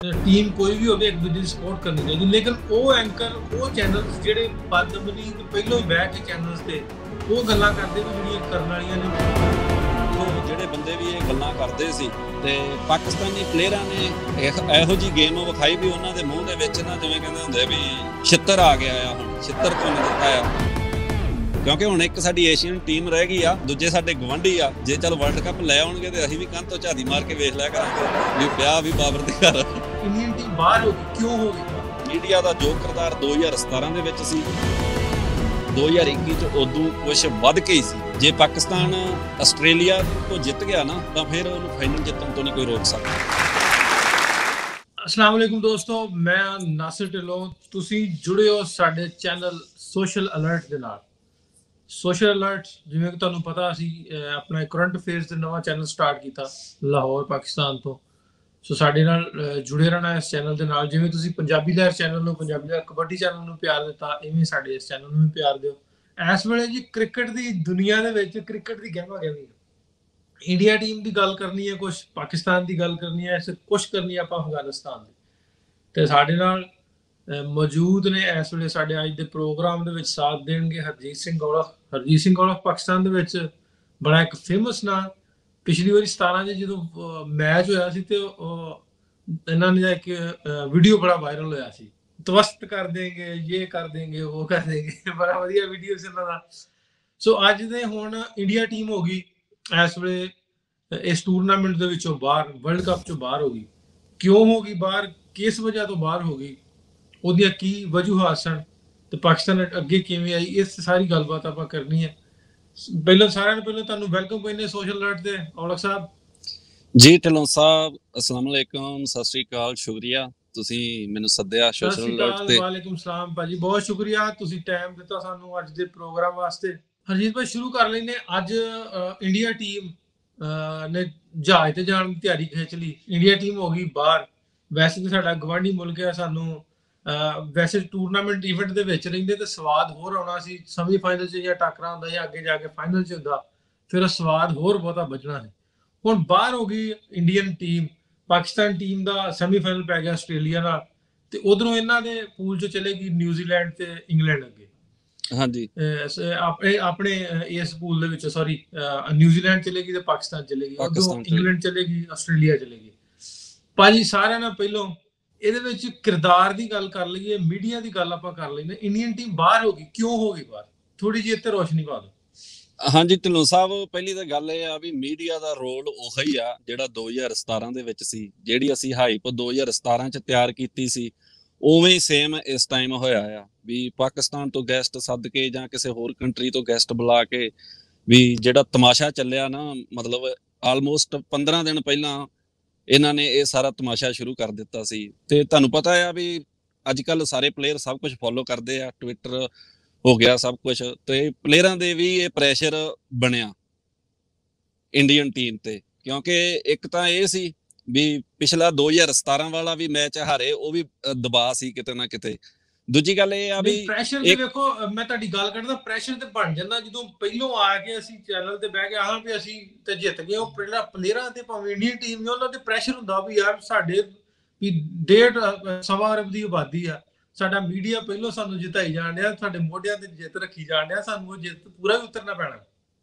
Team कोई भी होवे एक दूजे की सपोर्ट करनी चाहिए, लेकिन वो एंकर वो चैनल्स ਜਿਹੜੇ ਬਦਤਮੀਜ਼ੀ ਪਹਿਲਾਂ ਹੀ ਬਹਿ ਕੇ ਚੈਨल्स ਤੇ ਉਹ ਗੱਲਾਂ ਕਰਦੇ ਵੀ ਜਿਹੜੀਆਂ ਕਰਨ ਵਾਲੀਆਂ ਨੇ। ਜਿਹੜੇ ਬੰਦੇ ਵੀ ਇਹ ਗੱਲਾਂ ਕਰਦੇ ਸੀ ਤੇ ਪਾਕਿਸਤਾਨੀ ਪਲੇਅਰਾਂ ਨੇ ਇਹੋ ਜੀ ਗੇਮ ਵਿਖਾਈ ਵੀ ਉਹਨਾਂ ਦੇ ਮੂੰਹ ਦੇ ਵਿੱਚ ਨਾ ਜਿਵੇਂ ਕਹਿੰਦੇ ਹੁੰਦੇ ਵੀ ਛਿੱਤਰ ਆ ਗਿਆ ਆ, ਹੁਣ ਛਿੱਤਰ ਭੁੰਨ ਦਿੱਤਾ ਆ। ਕਿਉਂਕਿ ਹੁਣ ਇੱਕ ਸਾਡੀ ਏਸ਼ੀਅਨ ਟੀਮ ਰਹਿ ਗਈ ਆ, ਦੂਜੇ ਸਾਡੇ ਗਵਾਂਢੀ ਆ। ਜੇ ਚੱਲ ਵਰਲਡ ਕੱਪ ਲੈ ਆਉਣਗੇ ਤੇ ਅਸੀਂ ਵੀ ਕੰਧ ਤੋਂ ਝਾਤੀ ਮਾਰ ਕੇ ਵੇਖ ਲਿਆ ਕਰਾਂਗੇ ਵੀ ਵਿਆਹ ਵੀ ਬਾਬਰ ਦੇ ਘਰ। ਇੰਡੀਅਨ ਟੀਮ ਬਾਹਰ ਹੋ ਗਈ, ਕਿਉਂ ਹੋ ਗਈ? ਮੀਡੀਆ ਦਾ ਜੋ ਕਿਰਦਾਰ 2017 ਦੇ ਵਿੱਚ ਸੀ 2021 ਚ ਉਦੋਂ ਕੁਛ ਵੱਧ ਕੇ ਹੀ ਸੀ। ਜੇ ਪਾਕਿਸਤਾਨ ਆਸਟ੍ਰੇਲੀਆ ਤੋਂ ਜਿੱਤ ਗਿਆ ਨਾ ਤਾਂ ਫਿਰ ਉਹਨੂੰ ਫਾਈਨਲ ਜਿੱਤਣ ਤੋਂ ਨਹੀਂ ਕੋਈ ਰੋਕ ਸਕਦਾ। अस्सलाम वालेकुम दोस्तों, मैं नासिर ढिल्लों, तुसी जुड़े हो साडे चैनल सोशल अलर्ट दे नाल। सोशल अलर्ट जिवें कि तुहानूं पता असी अपना करंट अफेयर्स दे नवां चैनल स्टार्ट कीता लाहौर पाकिस्तान तो। सो साडे नाल जुड़े रहना इस चैनल दे नाल। जिवें तुसी पंजाबी लहर चैनल नूं, पंजाबी लहर कबड्डी चैनल नूं प्यार दित्ता, इवें साडे इस चैनल नूं भी प्यार दिओ। इस वेले जी क्रिकेट दी दुनिया दे विच क्रिकेट दी गहमा गहमी इंडिया टीम की गल करनी है, कुछ पाकिस्तान की गल करनी है, कुछ करनी है आप अफगानिस्तान की। तो साडे नाल मौजूद ने इस वेले साडे अज दे प्रोग्राम दे विच साथ देणगे हरजीत सिंह औलख। हरजीत सिंह औलख पाकिस्तान दे विच बड़ा एक फेमस ना, पिछली बारी 17 च जो मैच होया सी ते इन्हां ने एक वीडियो बड़ा वायरल होया सी, तवस्त कर देंगे, ये कर देंगे, वो कर देंगे, बड़ा वधिया वीडियो सी इन्हां दा। सो अज दे हुण इंडिया टीम हो गई इस वे इस टूरनामेंट दे विचों बाहर, वर्ल्ड कप चों बाहर हो गई। क्यों हो गई बाहर, किस वजह तो बाहर हो गई, ਉਹਦੀਆਂ ਕੀ ਵਜੂਹਾਤ ਸਨ ਤੇ ਪਾਕਿਸਤਾਨ ਅੱਗੇ ਕਿਵੇਂ ਆਈ, ਇਸ ਸਾਰੀ ਗੱਲਬਾਤ ਆਪਾਂ ਕਰਨੀ ਹੈ। ਪਹਿਲਾਂ ਸਾਰਿਆਂ ਨੂੰ ਪਹਿਲਾਂ ਤੁਹਾਨੂੰ ਵੈਲਕਮ ਕਹਿੰਦੇ ਸੋਸ਼ਲ ਅਲਰਟ ਦੇ ਔਲਖ ਸਾਹਿਬ ਜੀ। ਢਿੱਲੋਂ ਸਾਹਿਬ ਅਸਲਾਮ ਅਲੈਕੁਮ, ਸਤਿ ਸ੍ਰੀ ਅਕਾਲ, ਸ਼ੁਕਰੀਆ ਤੁਸੀਂ ਮੈਨੂੰ ਸੱਦਿਆ ਸੋਸ਼ਲ ਅਲਰਟ ਤੇ। ਵਾਲੇਕੁਮ ਸਲਾਮ ਭਾਜੀ, ਬਹੁਤ ਸ਼ੁਕਰੀਆ ਤੁਸੀਂ ਟਾਈਮ ਦਿੱਤਾ ਸਾਨੂੰ ਅੱਜ ਦੇ ਪ੍ਰੋਗਰਾਮ ਵਾਸਤੇ। ਹਰਜੀਤ ਭਾਈ ਸ਼ੁਰੂ ਕਰ ਲੈਂਦੇ। ਅੱਜ ਇੰਡੀਆ ਟੀਮ ਨੇ ਜਹਾਜ਼ ਤੇ ਜਾਣ ਦੀ ਤਿਆਰੀ ਖਿੱਚ ਲਈ, ਇੰਡੀਆ ਟੀਮ ਹੋ ਗਈ ਬਾਹਰ। ਵੈਸੇ ਤਾਂ ਸਾਡਾ ਗਵਾਂਢੀ ਮੁਲਕ ਹੈ, ਸਾਨੂੰ ਵੈਸੇ ਟੂਰਨਾਮੈਂਟ ਇਵੈਂਟ ਦੇ ਵਿੱਚ ਰਹਿੰਦੇ ਤੇ ਸਵਾਦ ਹੋਰ ਆਉਣਾ ਸੀ। ਸੈਮੀ ਫਾਈਨਲ 'ਚ ਜਾਂ ਟੱਕਰਾ ਹੁੰਦਾ ਜਾਂ ਅੱਗੇ ਜਾ ਕੇ ਫਾਈਨਲ 'ਚ ਹੁੰਦਾ, ਫਿਰ ਸਵਾਦ ਹੋਰ ਬਹੁਤਾ ਬਚਣਾ ਹੈ। ਹੁਣ ਬਾਹਰ ਹੋ ਗਈ ਇੰਡੀਅਨ ਟੀਮ, ਪਾਕਿਸਤਾਨ ਟੀਮ ਦਾ ਸੈਮੀ ਫਾਈਨਲ ਪੈ ਗਿਆ ਆਸਟ੍ਰੇਲੀਆ ਨਾਲ, ਤੇ ਉਧਰੋਂ ਇਹਨਾਂ ਦੇ ਪੂਲ 'ਚ ਚਲੇਗੀ ਨਿਊਜ਼ੀਲੈਂਡ ਤੇ ਇੰਗਲੈਂਡ ਅੱਗੇ। ਹਾਂਜੀ, ਆਪਣੇ ਇਸ ਪੂਲ ਦੇ ਵਿੱਚ ਸੌਰੀ ਨਿਊਜ਼ੀਲੈਂਡ ਚਲੇਗੀ ਤੇ ਪਾਕਿਸਤਾਨ ਚਲੇਗੀ, ਉਧਰੋਂ ਇੰਗਲੈਂਡ ਚਲੇਗੀ, ਆਸਟ੍ਰੇਲੀਆ ਚਲੇਗੀ। ਭਾਜੀ ਸਾਰਿਆਂ ਨਾਲ ਪਹਿਲਾਂ ਇਹਦੇ ਵਿੱਚ ਕਿਰਦਾਰ ਦੀ ਗੱਲ ਕਰ ਲਈਏ, ਮੀਡੀਆ ਦੀ ਗੱਲ ਆਪਾਂ ਕਰ ਲੈਂਦੇ। ਇੰਡੀਅਨ ਟੀਮ ਬਾਹਰ ਹੋ ਗਈ, ਕਿਉਂ ਹੋ ਗਈ ਬਾਹਰ? ਥੋੜੀ ਜਿਹੀ ਇੱਥੇ ਰੋਸ਼ਨੀ ਪਾ ਦਿਓ। ਹਾਂਜੀ ਢਿੱਲੋਂ ਸਾਹਿਬ, ਪਹਿਲੀ ਤਾਂ ਗੱਲ ਇਹ ਆ ਵੀ ਮੀਡੀਆ ਦਾ ਰੋਲ ਉਹੀ ਆ ਜਿਹੜਾ 2017 ਦੇ ਵਿੱਚ ਸੀ। ਜਿਹੜੀ ਅਸੀਂ ਹਾਈਪ 2017 ਚ ਤਿਆਰ ਕੀਤੀ ਸੀ ਉਵੇਂ ਹੀ ਸੇਮ ਇਸ ਟਾਈਮ ਹੋਇਆ ਆ ਵੀ ਪਾਕਿਸਤਾਨ ਤੋਂ ਗੈਸਟ ਸੱਦ ਕੇ ਜਾਂ ਕਿਸੇ ਹੋਰ ਕੰਟਰੀ ਤੋਂ ਗੈਸਟ ਬੁਲਾ ਕੇ ਵੀ ਜਿਹੜਾ ਤਮਾਸ਼ਾ ਚੱਲਿਆ ਨਾ, ਮਤਲਬ ਆਲਮੋਸਟ 15 ਦਿਨ ਪਹਿਲਾਂ ਇਹਨਾਂ ਨੇ ਇਹ ਸਾਰਾ ਤਮਾਸ਼ਾ ਸ਼ੁਰੂ ਕਰ ਦਿੱਤਾ ਸੀ। ਤੇ ਤੁਹਾਨੂੰ ਪਤਾ ਆ ਵੀ ਅੱਜ ਕੱਲ ਸਾਰੇ ਪਲੇਅਰ ਸਭ ਕੁਝ ਫੋਲੋ ਕਰਦੇ ਆ, ਟਵਿੱਟਰ ਹੋ ਗਿਆ ਸਭ ਕੁਝ, ਤੇ ਪਲੇਅਰਾਂ ਦੇ ਵੀ ਇਹ ਪ੍ਰੈਸ਼ਰ ਬਣਿਆ ਇੰਡੀਅਨ ਟੀਮ ਤੇ। ਕਿਉਂਕਿ ਇੱਕ ਤਾਂ ਇਹ ਸੀ ਵੀ ਪਿਛਲਾ 2017 ਵਾਲਾ ਵੀ ਮੈਚ ਹਾਰੇ, ਉਹ ਵੀ ਦਬਾਅ ਸੀ ਕਿਤੇ ਨਾ ਕਿਤੇ। ਦੂਜੀ ਗੱਲ ਇਹ ਆ ਵੀ ਪ੍ਰੈਸ਼ਰ ਤੇ ਵੇਖੋ, ਮੈਂ ਤੁਹਾਡੀ ਗੱਲ ਕਰਦਾ, ਪ੍ਰੈਸ਼ਰ ਤੇ ਬਣ ਜਾਂਦਾ ਜਦੋਂ ਪਹਿਲੋਂ ਆ ਕੇ ਅਸੀਂ ਚੈਨਲ ਤੇ ਬਹਿ ਕੇ ਆਹਾਂ ਵੀ ਅਸੀਂ ਤੇ ਜਿੱਤ ਗਏ। ਉਹ ਪਹਿਲਾਂ ਪਲੇਅਰਾਂ ਤੇ ਭਾਵੇਂ ਇੰਡੀਅਨ ਟੀਮ ਨੇ ਉਹਨਾਂ ਤੇ ਪ੍ਰੈਸ਼ਰ ਹੁੰਦਾ ਵੀ ਯਾਰ ਸਾਡੇ ਵੀ 1.5 ਸਵਾ ਅਰਬ ਦੀ ਆਬਾਦੀ ਆ, ਸਾਡਾ ਮੀਡੀਆ ਪਹਿਲੋਂ ਸਾਨੂੰ ਜਿਤਾਈ ਜਾਣ ਡਿਆ, ਸਾਡੇ ਮੋਢਿਆਂ ਤੇ ਜਿੱਤ ਰੱਖੀ ਜਾਣ ਡਿਆ, ਸਾਨੂੰ ਉਹ ਜਿੱਤ ਪੂਰਾ ਵੀ ਉਤਰਨਾ ਪੈਣਾ।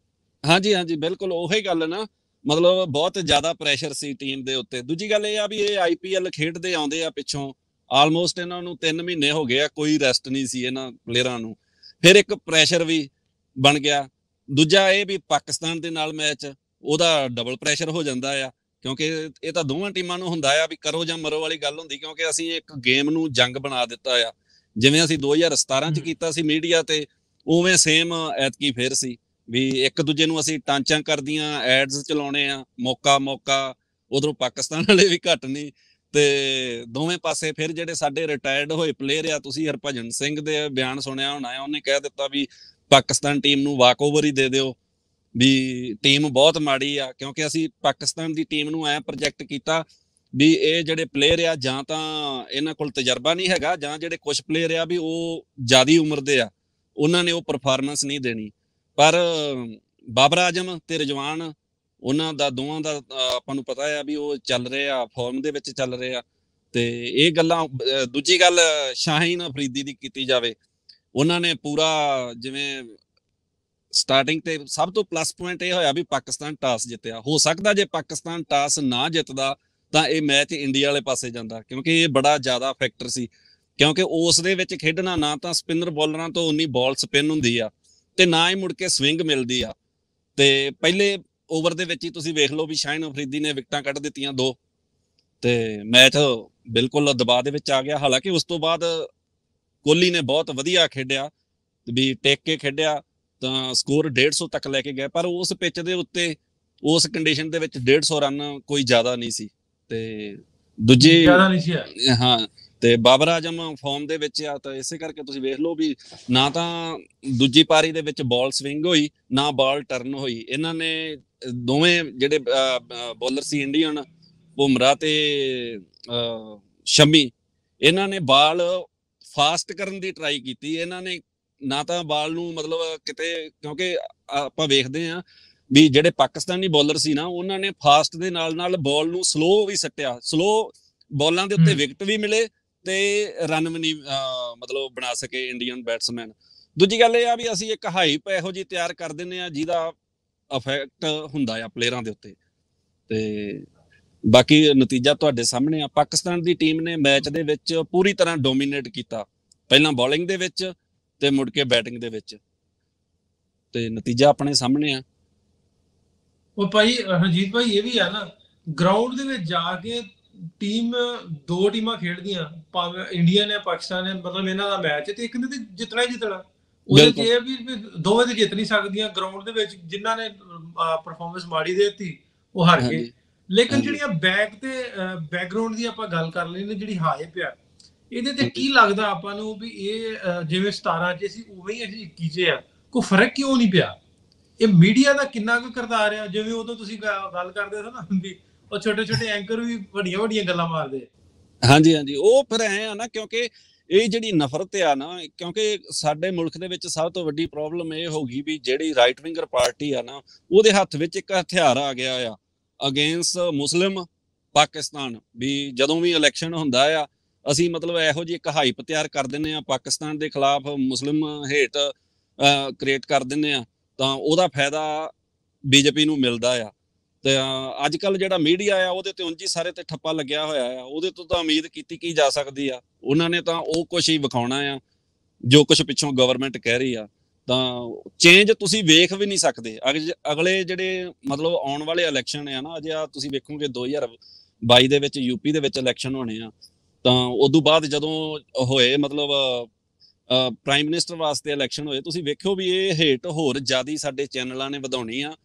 ਹਾਂਜੀ ਹਾਂਜੀ ਬਿਲਕੁਲ ਉਹੀ ਗੱਲ ਨਾ, ਮਤਲਬ ਬਹੁਤ ਜ਼ਿਆਦਾ ਪ੍ਰੈਸ਼ਰ ਸੀ ਟੀਮ ਦੇ ਉੱਤੇ। ਦੂਜੀ ਗੱਲ ਇਹ ਆ ਵੀ ਇਹ IPL ਖੇਡਦੇ ਆਉਂਦੇ ਆ ਪਿੱਛੋਂ, ਆਲਮੋਸਟ ਇਹਨਾਂ ਨੂੰ 3 ਮਹੀਨੇ ਹੋ ਗਏ ਆ, ਕੋਈ ਰੈਸਟ ਨਹੀਂ ਸੀ ਇਹਨਾਂ ਪਲੇਅਰਾਂ ਨੂੰ। ਫਿਰ ਇੱਕ ਪ੍ਰੈਸ਼ਰ ਵੀ ਬਣ ਗਿਆ। ਦੂਜਾ ਇਹ ਵੀ ਪਾਕਿਸਤਾਨ ਦੇ ਨਾਲ ਮੈਚ, ਉਹਦਾ ਡਬਲ ਪ੍ਰੈਸ਼ਰ ਹੋ ਜਾਂਦਾ ਆ, ਕਿਉਂਕਿ ਇਹ ਤਾਂ ਦੋਵਾਂ ਟੀਮਾਂ ਨੂੰ ਹੁੰਦਾ ਆ ਵੀ ਕਰੋ ਜਾਂ ਮਰੋ ਵਾਲੀ ਗੱਲ ਹੁੰਦੀ। ਕਿਉਂਕਿ ਅਸੀਂ ਇੱਕ ਗੇਮ ਨੂੰ ਜੰਗ ਬਣਾ ਦਿੱਤਾ ਆ, ਜਿਵੇਂ ਅਸੀਂ 2017 ਚ ਕੀਤਾ ਸੀ ਮੀਡੀਆ ਤੇ, ਉਵੇਂ ਸੇਮ ਐਤਕੀ ਫੇਰ ਸੀ ਵੀ ਇੱਕ ਦੂਜੇ ਨੂੰ ਅਸੀਂ ਟਾਂਚਾਂ ਕਰਦੀਆਂ, ਐਡਸ ਚਲਾਉਣੇ ਆ, ਮੌਕਾ ਮੌਕਾ। ਉਧਰੋਂ ਪਾਕਿਸਤਾਨ ਵਾਲੇ ਵੀ ਘੱਟ ਨਹੀਂ, ਤੇ ਦੋਵੇਂ ਪਾਸੇ ਫਿਰ ਜਿਹੜੇ ਸਾਡੇ ਰਿਟਾਇਰਡ ਹੋਏ ਪਲੇਅਰ ਆ, ਤੁਸੀਂ ਹਰਭਜਨ ਸਿੰਘ ਦੇ ਬਿਆਨ ਸੁਣਿਆ ਹੋਣਾ, ਉਹਨੇ ਕਹਿ ਦਿੱਤਾ ਵੀ ਪਾਕਿਸਤਾਨ ਟੀਮ ਨੂੰ ਵਾਕ ਓਵਰ ਹੀ ਦੇ ਦਿਓ, ਵੀ ਟੀਮ ਬਹੁਤ ਮਾੜੀ ਆ। ਕਿਉਂਕਿ ਅਸੀਂ ਪਾਕਿਸਤਾਨ ਦੀ ਟੀਮ ਨੂੰ ਐ ਪ੍ਰੋਜੈਕਟ ਕੀਤਾ ਵੀ ਇਹ ਜਿਹੜੇ ਪਲੇਅਰ ਆ ਜਾਂ ਤਾਂ ਇਹਨਾਂ ਕੋਲ ਤਜਰਬਾ ਨਹੀਂ ਹੈਗਾ, ਜਾਂ ਜਿਹੜੇ ਕੁਛ ਪਲੇਅਰ ਆ ਵੀ ਉਹ ਜ਼ਿਆਦੀ ਉਮਰ ਦੇ ਆ, ਉਹਨਾਂ ਨੇ ਉਹ ਪਰਫਾਰਮੈਂਸ ਨਹੀਂ ਦੇਣੀ। ਪਰ ਬਾਬਰ ਆਜ਼ਮ ਤੇ ਰਿਜ਼ਵਾਨ ਉਹਨਾਂ ਦਾ ਦੋਵਾਂ ਦਾ ਆਪਾਂ ਨੂੰ ਪਤਾ ਆ ਵੀ ਉਹ ਚੱਲ ਰਹੇ ਆ, ਫਾਰਮ ਦੇ ਵਿੱਚ ਚੱਲ ਰਹੇ ਆ। ਤੇ ਇਹ ਗੱਲਾਂ ਦੂਜੀ ਗੱਲ ਸ਼ਾਹੀਨ ਅਫਰੀਦੀ ਦੀ ਕੀਤੀ ਜਾਵੇ, ਉਹਨਾਂ ਨੇ ਪੂਰਾ ਜਿਵੇਂ ਸਟਾਰਟਿੰਗ ਤੇ ਸਭ ਤੋਂ ਪਲੱਸ ਪੁਆਇੰਟ ਇਹ ਹੋਇਆ ਵੀ ਪਾਕਿਸਤਾਨ ਟਾਸ ਜਿੱਤਿਆ। ਹੋ ਸਕਦਾ ਜੇ ਪਾਕਿਸਤਾਨ ਟਾਸ ਨਾ ਜਿੱਤਦਾ ਤਾਂ ਇਹ ਮੈਚ ਇੰਡੀਆ ਵਾਲੇ ਪਾਸੇ ਜਾਂਦਾ, ਕਿਉਂਕਿ ਇਹ ਬੜਾ ਜ਼ਿਆਦਾ ਫੈਕਟਰ ਸੀ, ਕਿਉਂਕਿ ਉਸ ਦੇ ਵਿੱਚ ਖੇਡਣਾ ਨਾ ਤਾਂ ਸਪਿਨਰ ਬੋਲਰਾਂ ਤੋਂ ਉਨੀ ਬਾਲ ਸਪਿਨ ਹੁੰਦੀ ਆ ਤੇ ਨਾ ਹੀ ਮੁੜ ਕੇ ਸਵਿੰਗ ਮਿਲਦੀ ਆ। ਤੇ ਪਹਿਲੇ ਓਵਰ ਦੇ ਵਿੱਚ ਹੀ ਤੁਸੀਂ ਵੇਖ ਲਓ ਵੀ ਸ਼ਾਹੀਨ ਅਫਰੀਦੀ ਨੇ ਵਿਕਟਾਂ ਕੱਢ ਦਿੱਤੀਆਂ 2 ਤੇ ਮੈਚ ਬਿਲਕੁਲ ਦਬਾਅ ਦੇ ਵਿੱਚ ਆ ਗਿਆ। ਹਾਲਾਂਕਿ ਉਸ ਤੋਂ ਬਾਅਦ ਕੋਹਲੀ ਨੇ ਬਹੁਤ ਵਧੀਆ ਖੇਡਿਆ, ਵੀ ਟੇਕ ਕੇ ਖੇਡਿਆ ਤਾਂ ਸਕੋਰ 150 ਤੱਕ ਲੈ ਕੇ ਗਏ, ਪਰ ਉਸ ਪਿੱਚ ਦੇ ਉੱਤੇ ਉਸ ਕੰਡੀਸ਼ਨ ਦੇ ਵਿੱਚ 150 ਰਨ ਕੋਈ ਜ਼ਿਆਦਾ ਨਹੀਂ ਸੀ। ਤੇ ਦੂਜੀ ਜ਼ਿਆਦਾ ਨਹੀਂ ਸੀ। ਹਾਂ, ਤੇ ਬਾਬਰ ਆਜਮ ਫਾਰਮ ਦੇ ਵਿੱਚ ਆ, ਤਾਂ ਇਸੇ ਕਰਕੇ ਤੁਸੀਂ ਵੇਖ ਲਓ ਵੀ ਨਾ ਤਾਂ ਦੂਜੀ ਪਾਰੀ ਦੇ ਵਿੱਚ ਬਾਲ ਸਵਿੰਗ ਹੋਈ ਨਾ ਬਾਲ ਟਰਨ ਹੋਈ। ਇਹਨਾਂ ਨੇ ਦੋਵੇਂ ਜਿਹੜੇ ਬੋਲਰ ਸੀ ਇੰਡੀਅਨ, ਬੁਮਰਾਹ ਤੇ ਸ਼ਮੀ, ਇਹਨਾਂ ਨੇ ਬਾਲ ਫਾਸਟ ਕਰਨ ਦੀ ਟਰਾਈ ਕੀਤੀ। ਇਹਨਾਂ ਨੇ ਨਾ ਤਾਂ ਬਾਲ ਨੂੰ ਮਤਲਬ ਕਿਤੇ, ਕਿਉਂਕਿ ਆਪਾਂ ਵੇਖਦੇ ਹਾਂ ਵੀ ਜਿਹੜੇ ਪਾਕਿਸਤਾਨੀ ਬੋਲਰ ਸੀ ਨਾ, ਉਹਨਾਂ ਨੇ ਫਾਸਟ ਦੇ ਨਾਲ ਨਾਲ ਬਾਲ ਨੂੰ ਸਲੋ ਵੀ ਸੱਟਿਆ, ਸਲੋ ਬਾਲਾਂ ਦੇ ਉੱਤੇ ਵਿਕਟ ਵੀ ਮਿਲੇ ਤੇ ਰਨ ਵੀ ਨਹੀਂ ਮਤਲਬ ਬਣਾ ਸਕੇ ਇੰਡੀਅਨ ਬੈਟਸਮੈਨ। ਦੂਜੀ ਗੱਲ ਇਹ ਆ ਵੀ ਅਸੀਂ ਇੱਕ ਹਾਈਪ ਇਹੋ ਜਿਹੀ ਤਿਆਰ ਕਰ ਦਿੰਦੇ ਆ ਜਿਹਦਾ ਇਫੈਕਟ ਹੁੰਦਾ ਆ ਪਲੇਅਰਾਂ ਦੇ ਉੱਤੇ, ਤੇ ਬਾਕੀ ਨਤੀਜਾ ਤੁਹਾਡੇ ਸਾਹਮਣੇ ਆ। ਪਾਕਿਸਤਾਨ ਦੀ ਟੀਮ ਨੇ ਮੈਚ ਦੇ ਵਿੱਚ ਪੂਰੀ ਤਰ੍ਹਾਂ ਡੋਮੀਨੇਟ ਕੀਤਾ, ਪਹਿਲਾਂ ਬੋਲਿੰਗ ਦੇ ਵਿੱਚ ਤੇ ਮੁੜ ਕੇ ਬੈਟਿੰਗ ਦੇ ਵਿੱਚ, ਤੇ ਨਤੀਜਾ ਆਪਣੇ ਸਾਹਮਣੇ ਆ। ਉਹ ਭਾਈ ਹਰਜੀਤ ਭਾਈ, ਇਹ ਵੀ ਆ ਨਾ, ਗਰਾਊਂਡ ਦੇ ਵਿੱਚ ਜਾ ਕੇ ਟੀਮ 2 ਟੀਮਾਂ ਖੇਡਦੀਆਂ, ਭਾਵੇਂ ਇੰਡੀਆ ਨੇ ਪਾਕਿਸਤਾਨ ਨੇ, ਮਤਲਬ ਇਹਨਾਂ ਦਾ ਮੈਚ ਤੇ ਇੱਕ ਨੇ ਤੇ ਜਿੱਤਣਾ ਹੀ ਜਿੱਤਣਾ। ਉਹਦੇ ਚ ਇਹ ਵੀ ਦੋਵੇਂ ਤੇ ਜਿੱਤ ਨਹੀਂ ਸਕਦੀਆਂ। ਗਰਾਊਂਡ ਦੇ ਵਿੱਚ ਜਿਨ੍ਹਾਂ ਨੇ ਪਰਫਾਰਮੈਂਸ ਮਾੜੀ ਦੇ ਦਿੱਤੀ ਉਹ ਹਾਰ ਗਏ। ਲੇਕਿਨ ਜਿਹੜੀਆਂ ਬੈਕਗਰਾਉਂਡ ਦੀ ਆਪਾਂ ਗੱਲ ਕਰ ਲੈਂਦੇ, ਜਿਹੜੀ ਹਾਈਪ ਆ, ਇਹਦੇ ਤੇ ਕੀ ਲੱਗਦਾ ਆਪਾਂ ਨੂੰ ਵੀ ਇਹ ਜਿਵੇਂ 17 ਚ ਸੀ ਉਵੇਂ ਹੀ ਅਸੀਂ 21 ਚ ਆ, ਕੋਈ ਫਰਕ ਕਿਉਂ ਨਹੀਂ ਪਿਆ? ਇਹ ਮੀਡੀਆ ਦਾ ਕਿੰਨਾ ਕੁ ਕਿਰਦਾਰ ਆ? ਜਿਵੇਂ ਉਦੋਂ ਤੁਸੀਂ ਗੱਲ ਕਰਦੇ ਸੀ ਨਾ ਵੀ ਉਹ ਛੋਟੇ ਛੋਟੇ ਐਂਕਰ ਵੀ ਵੱਡੀਆਂ ਵੱਡੀਆਂ ਗੱਲਾਂ ਮਾਰਦੇ। ਹਾਂਜੀ ਹਾਂਜੀ, ਉਹ ਫਿਰ ਐ ਆ ਨਾ, ਕਿਉਂਕਿ ਇਹ ਜਿਹੜੀ ਨਫ਼ਰਤ ਆ ਨਾ, ਕਿਉਂਕਿ ਸਾਡੇ ਮੁਲਕ ਦੇ ਵਿੱਚ ਸਭ ਤੋਂ ਵੱਡੀ ਪ੍ਰੋਬਲਮ ਇਹ ਹੋ ਗਈ ਵੀ ਜਿਹੜੀ ਰਾਈਟ ਵਿੰਗਰ ਪਾਰਟੀ ਆ ਨਾ, ਉਹਦੇ ਹੱਥ ਵਿੱਚ ਇੱਕ ਹਥਿਆਰ ਆ ਗਿਆ ਆ ਅਗੇਂਸਟ ਮੁਸਲਿਮ ਪਾਕਿਸਤਾਨ। ਵੀ ਜਦੋਂ ਵੀ ਇਲੈਕਸ਼ਨ ਹੁੰਦਾ ਆ, ਅਸੀਂ ਮਤਲਬ ਇਹੋ ਜਿਹੀ ਇੱਕ ਹਾਈਪ ਤਿਆਰ ਕਰ ਦਿੰਦੇ ਆ ਪਾਕਿਸਤਾਨ ਦੇ ਖਿਲਾਫ, ਮੁਸਲਿਮ ਹੇਟ ਕ੍ਰੀਏਟ ਕਰ ਦਿੰਦੇ ਆ, ਤਾਂ ਉਹਦਾ ਫਾਇਦਾ ਬੀਜੇਪੀ ਨੂੰ ਮਿਲਦਾ ਆ। ਤੇ ਅੱਜ ਕੱਲ ਜਿਹੜਾ ਮੀਡੀਆ ਆ ਉਹਦੇ ਤੇ ਉਂਝ ਹੀ ਸਾਰੇ ਤੇ ਠੱਪਾ ਲੱਗਿਆ ਹੋਇਆ ਆ, ਉਹਦੇ ਤੋਂ ਤਾਂ ਉਮੀਦ ਕੀਤੀ ਕੀ ਜਾ ਸਕਦੀ ਆ? ਉਹਨਾਂ ਨੇ ਤਾਂ ਉਹ ਕੁਛ ਹੀ ਵਿਖਾਉਣਾ ਆ ਜੋ ਕੁਛ ਪਿੱਛੋਂ ਗਵਰਨਮੈਂਟ ਕਹਿ ਰਹੀ ਆ, ਤਾਂ ਚੇਂਜ ਤੁਸੀਂ ਵੇਖ ਵੀ ਨਹੀਂ ਸਕਦੇ। ਅਗਲੇ ਜਿਹੜੇ ਮਤਲਬ ਆਉਣ ਵਾਲੇ ਇਲੈਕਸ਼ਨ ਆ ਨਾ, ਅਜੇ ਆ ਤੁਸੀਂ ਵੇਖੋਗੇ 2022 ਦੇ ਵਿੱਚ ਯੂਪੀ ਦੇ ਵਿੱਚ ਇਲੈਕਸ਼ਨ ਹੋਣੇ ਆ, ਤਾਂ ਉਦੋਂ ਬਾਅਦ ਜਦੋਂ ਹੋਏ ਮਤਲਬ ਪ੍ਰਾਈਮ ਮਿਨਿਸਟਰ ਵਾਸਤੇ ਇਲੈਕਸ਼ਨ ਹੋਏ, ਤੁਸੀਂ ਵੇਖਿਓ ਵੀ ਇਹ ਹੇਟ ਹੋਰ ਜ਼ਿਆਦਾ ਸਾਡੇ ਚੈਨਲਾਂ ਨੇ ਵਧਾਉਣੀ ਆ।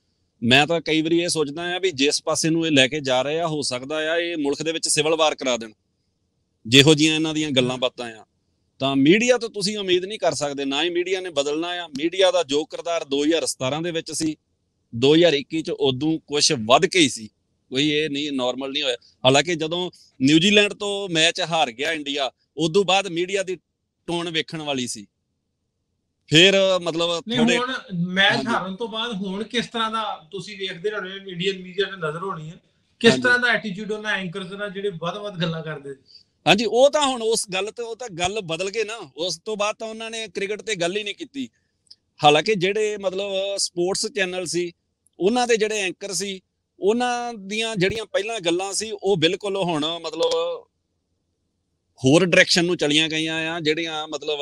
ਮੈਂ ਤਾਂ ਕਈ ਵਾਰੀ ਇਹ ਸੋਚਦਾ ਆ ਵੀ ਜਿਸ ਪਾਸੇ ਨੂੰ ਇਹ ਲੈ ਕੇ ਜਾ ਰਹੇ ਆ, ਹੋ ਸਕਦਾ ਆ ਇਹ ਮੁਲਕ ਦੇ ਵਿੱਚ ਸਿਵਲ ਵਾਰ ਕਰਾ ਦੇਣ, ਜਿਹੋ ਜਿਹੀਆਂ ਇਹਨਾਂ ਦੀਆਂ ਗੱਲਾਂ ਬਾਤਾਂ ਆ। ਤਾਂ ਮੀਡੀਆ ਤੋਂ ਤੁਸੀਂ ਉਮੀਦ ਨਹੀਂ ਕਰ ਸਕਦੇ, ਨਾ ਹੀ ਮੀਡੀਆ ਨੇ ਬਦਲਣਾ ਆ। ਮੀਡੀਆ ਦਾ ਜੋ ਕਿਰਦਾਰ 2017 ਦੇ ਵਿੱਚ ਸੀ, 2021 ਚ ਉਦੋਂ ਕੁਛ ਵੱਧ ਕੇ ਹੀ ਸੀ, ਕੋਈ ਇਹ ਨਹੀਂ ਨਾਰਮਲ ਨਹੀਂ ਹੋਇਆ। ਹਾਲਾਂਕਿ ਜਦੋਂ ਨਿਊਜ਼ੀਲੈਂਡ ਤੋਂ ਮੈਚ ਹਾਰ ਗਿਆ ਇੰਡੀਆ, ਉਦੋਂ ਬਾਅਦ ਮੀਡੀਆ ਦੀ ਟੋਨ ਵੇਖਣ ਵਾਲੀ ਸੀ। ਫਿਰ ਮਤਲਬ ਹੁਣ ਮੈਚ ਹਾਰਨ ਤੋਂ ਬਾਅਦ ਹੁਣ ਕਿਸ ਤਰ੍ਹਾਂ ਦਾ ਤੁਸੀਂ ਵੇਖਦੇ ਹੋਣੇ, ਇੰਡੀਅਨ ਮੀਡੀਆ ਤੇ ਨਜ਼ਰ ਹੋਣੀ ਹੈ ਕਿਸ ਤਰ੍ਹਾਂ ਦਾ ਐਟੀਟਿਊਡ ਉਹਨਾਂ ਐਂਕਰਸ ਦਾ ਜਿਹੜੇ ਵੱਧ ਗੱਲਾਂ ਕਰਦੇ। ਹਾਂਜੀ, ਉਹ ਤਾਂ ਹੁਣ ਉਸ ਗੱਲ ਤੇ ਉਹ ਤਾਂ ਗੱਲ ਬਦਲ ਗਏ ਨਾ, ਉਸ ਤੋਂ ਬਾਅਦ ਤਾਂ ਉਹਨਾਂ ਨੇ ਕ੍ਰਿਕਟ ਤੇ ਗੱਲ ਹੀ ਨਹੀਂ ਕੀਤੀ। ਹਾਲਾਂਕਿ ਜਿਹੜੇ ਮਤਲਬ ਸਪੋਰਟਸ ਚੈਨਲ ਸੀ, ਉਹਨਾਂ ਦੇ ਜਿਹੜੇ ਐਂਕਰ ਸੀ, ਉਹਨਾਂ ਦੀਆਂ ਜਿਹੜੀਆਂ ਪਹਿਲਾਂ ਗੱਲਾਂ ਸੀ ਉਹ ਬਿਲਕੁਲ ਹੁਣ ਮਤਲਬ ਹੋਰ ਡਾਇਰੈਕਸ਼ਨ ਨੂੰ ਚਲੀਆਂ ਗਈਆਂ ਆ। ਜਿਹੜੀਆਂ ਮਤਲਬ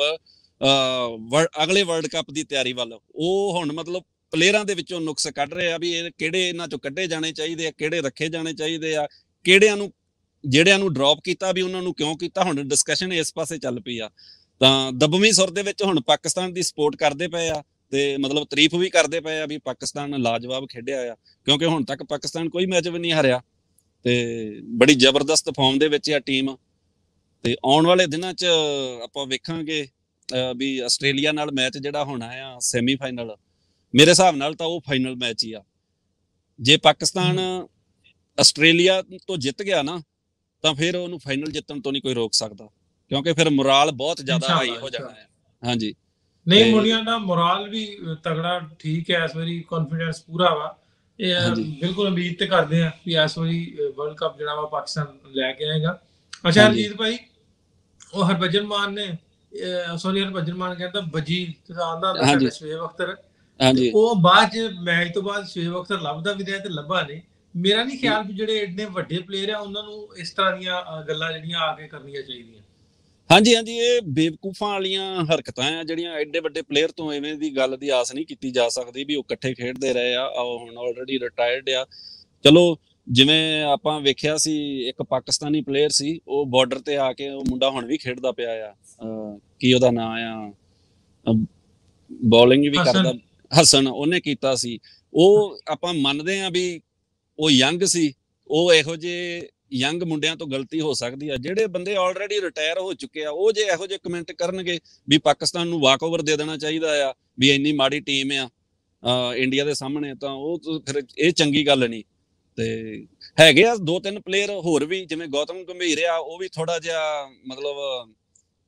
ਅਗਲੇ ਵਰਲਡ ਕੱਪ ਦੀ ਤਿਆਰੀ ਵੱਲ, ਉਹ ਹੁਣ ਮਤਲਬ ਪਲੇਅਰਾਂ ਦੇ ਵਿੱਚੋਂ ਨੁਕਸ ਕੱਢ ਰਹੇ ਆ ਵੀ ਇਹ ਕਿਹੜੇ ਇਹਨਾਂ ਚੋਂ ਕੱਢੇ ਜਾਣੇ ਚਾਹੀਦੇ ਆ, ਕਿਹੜੇ ਰੱਖੇ ਜਾਣੇ ਚਾਹੀਦੇ ਆ, ਜਿਹੜਿਆਂ ਨੂੰ ਡ੍ਰੌਪ ਕੀਤਾ ਵੀ ਉਹਨਾਂ ਨੂੰ ਕਿਉਂ ਕੀਤਾ। ਹੁਣ ਡਿਸਕਸ਼ਨ ਇਸ ਪਾਸੇ ਚੱਲ ਪਈ ਆ। ਤਾਂ ਦਬਵੀਂ ਸੁਰ ਦੇ ਵਿੱਚ ਹੁਣ ਪਾਕਿਸਤਾਨ ਦੀ ਸਪੋਰਟ ਕਰਦੇ ਪਏ ਆ ਤੇ ਮਤਲਬ ਤਾਰੀਫ ਵੀ ਕਰਦੇ ਪਏ ਆ ਵੀ ਪਾਕਿਸਤਾਨ ਲਾਜਵਾਬ ਖੇਡਿਆ ਆ, ਕਿਉਂਕਿ ਹੁਣ ਤੱਕ ਪਾਕਿਸਤਾਨ ਕੋਈ ਮੈਚ ਵੀ ਨਹੀਂ ਹਾਰਿਆ ਤੇ ਬੜੀ ਜ਼ਬਰਦਸਤ ਫਾਰਮ ਦੇ ਵਿੱਚ ਆ ਟੀਮ। ਤੇ ਆਉਣ ਵਾਲੇ ਦਿਨਾਂ 'ਚ ਆਪਾਂ ਵੇਖਾਂਗੇ ਵੀ ਆਸਟ੍ਰੇਲੀਆ ਨਾਲ ਮੈਚ ਜਿਹੜਾ ਹੋਣਾ ਆ ਸੈਮੀਫਾਈਨਲ, ਮੇਰੇ ਹਿਸਾਬ ਨਾਲ ਤਾਂ ਉਹ ਫਾਈਨਲ ਮੈਚ ਹੀ ਆ। ਜੇ ਪਾਕਿਸਤਾਨ ਆਸਟ੍ਰੇਲੀਆ ਤੋਂ ਜਿੱਤ ਗਿਆ ਨਾ, ਤਾਂ ਫਿਰ ਉਹਨੂੰ ਫਾਈਨਲ ਜਿੱਤਣ ਤੋਂ ਨਹੀਂ ਕੋਈ ਰੋਕ ਸਕਦਾ, ਕਿਉਂਕਿ ਫਿਰ ਮੁਰਾਲ ਬਹੁਤ ਜ਼ਿਆਦਾ ਹਾਈ ਹੋ ਜਾਣਾ ਹੈ। ਹਾਂਜੀ, ਨਹੀਂ, ਮੁੰਡਿਆਂ ਦਾ ਮੁਰਾਲ ਵੀ ਤਗੜਾ ਠੀਕ ਹੈ, ਇਸ ਵਾਰੀ ਕੌਨਫੀਡੈਂਸ ਪੂਰਾ ਵਾ। ਇਹ ਬਿਲਕੁਲ ਉਮੀਦ ਤੇ ਕਰਦੇ ਆ ਵੀ ਇਸ ਵਾਰੀ ਵਰਲਡ ਕੱਪ ਜਿਹੜਾ ਵਾ ਪਾਕਿਸਤਾਨ ਲੈ ਕੇ ਆਏਗਾ। ਅੱਛਾ ਹਾਂਜੀ ਹਰਜੀਤ ਭਾਈ, ਉਹ ਹਰਭਜਨ ਮਾਨ ਨੇ, ਸੌਰੀ ਹਰਭਜਨ ਮਾਨ ਕਹਿੰਦਾ ਬੱਜੀ ਆਉਂਦਾ ਹੁੰਦਾ ਸਾਡਾ ਹਾਂਜੀ ਸ਼ੁਏਬ ਅਖਤਰ, ਤੇ ਹਾਂਜੀ ਉਹ ਬਾਅਦ ਚ ਮੈਚ ਤੋਂ ਬਾਅਦ ਸ਼ੁਏਬ ਅਖਤਰ ਲੱਭਦਾ ਵੀ ਰਿਹਾ ਤੇ ਲੱਭਾ ਨਹੀਂ। ਮੇਰਾ ਨਹੀਂ ਖਿਆਲ ਵੀ ਜਿਹੜੇ ਇੰਨੇ ਵੱਡੇ ਪਲੇਅਰ ਆ ਉਹਨਾਂ ਨੂੰ ਇਸ ਤਰ੍ਹਾਂ ਦੀਆਂ ਗੱਲਾਂ ਜਿਹੜੀਆਂ ਆ ਕੇ ਕਰਨੀਆਂ ਚਾਹੀਦੀਆਂ। ਹਾਂਜੀ ਹਾਂਜੀ, ਇਹ ਬੇਵਕੂਫਾਂ ਵਾਲੀਆਂ ਹਰਕਤਾਂ ਆ ਜਿਹੜੀਆਂ ਐਡੇ ਵੱਡੇ ਪਲੇਅਰ ਤੋਂ ਐਵੇਂ ਦੀ ਗੱਲ ਦੀ ਆਸ ਨਹੀਂ ਕੀਤੀ ਜਾ ਸਕਦੀ ਵੀ ਉਹ ਇਕੱਠੇ ਖੇਡਦੇ ਰਹੇ ਆ, ਉਹ ਹੁਣ ਆਲਰੇਡੀ ਰਿਟਾਇਰਡ ਆ। ਚਲੋ ਜਿਵੇਂ ਆਪਾਂ ਵੇਖਿਆ ਸੀ ਇੱਕ ਪਾਕਿਸਤਾਨੀ ਪਲੇਅਰ ਸੀ, ਉਹ ਬਾਰਡਰ ਤੇ ਆ ਕੇ, ਉਹ ਮੁੰਡਾ ਹੁਣ ਵੀ ਖੇਡਦਾ ਪਿਆ ਆ, ਕੀ ਉਹਦਾ ਨਾਂ ਆ, ਬੋਲਿੰਗ ਵੀ ਕਰਦਾ, ਹਸਨ। ਹਸਨ, ਉਹਨੇ ਕੀਤਾ ਸੀ। ਉਹ ਆਪਾਂ ਮੰਨਦੇ ਆ ਵੀ ਉਹ ਯੰਗ ਸੀ, ਉਹ ਇਹੋ ਜਿਹੇ ਯੰਗ ਮੁੰਡਿਆਂ ਤੋਂ ਗਲਤੀ ਹੋ ਸਕਦੀ ਆ। ਜਿਹੜੇ ਬੰਦੇ ਆਲਰੇਡੀ ਰਿਟਾਇਰ ਹੋ ਚੁੱਕੇ ਆ, ਉਹ ਜੇ ਇਹੋ ਜਿਹੇ ਕਮੈਂਟ ਕਰਨਗੇ ਵੀ ਪਾਕਿਸਤਾਨ ਨੂੰ ਵਾਕ ਓਵਰ ਦੇ ਦੇਣਾ ਚਾਹੀਦਾ ਆ, ਵੀ ਇੰਨੀ ਮਾੜੀ ਟੀਮ ਆ ਇੰਡੀਆ ਦੇ ਸਾਹਮਣੇ, ਤਾਂ ਉਹ ਫਿਰ ਇਹ ਚੰਗੀ ਗੱਲ ਨਹੀਂ। ਤੇ ਹੈਗੇ ਆ 2-3 ਪਲੇਅਰ ਹੋਰ ਵੀ, ਜਿਵੇਂ ਗੌਤਮ ਗੰਭੀਰ ਆ, ਉਹ ਵੀ ਥੋੜਾ ਜਿਹਾ ਮਤਲਬ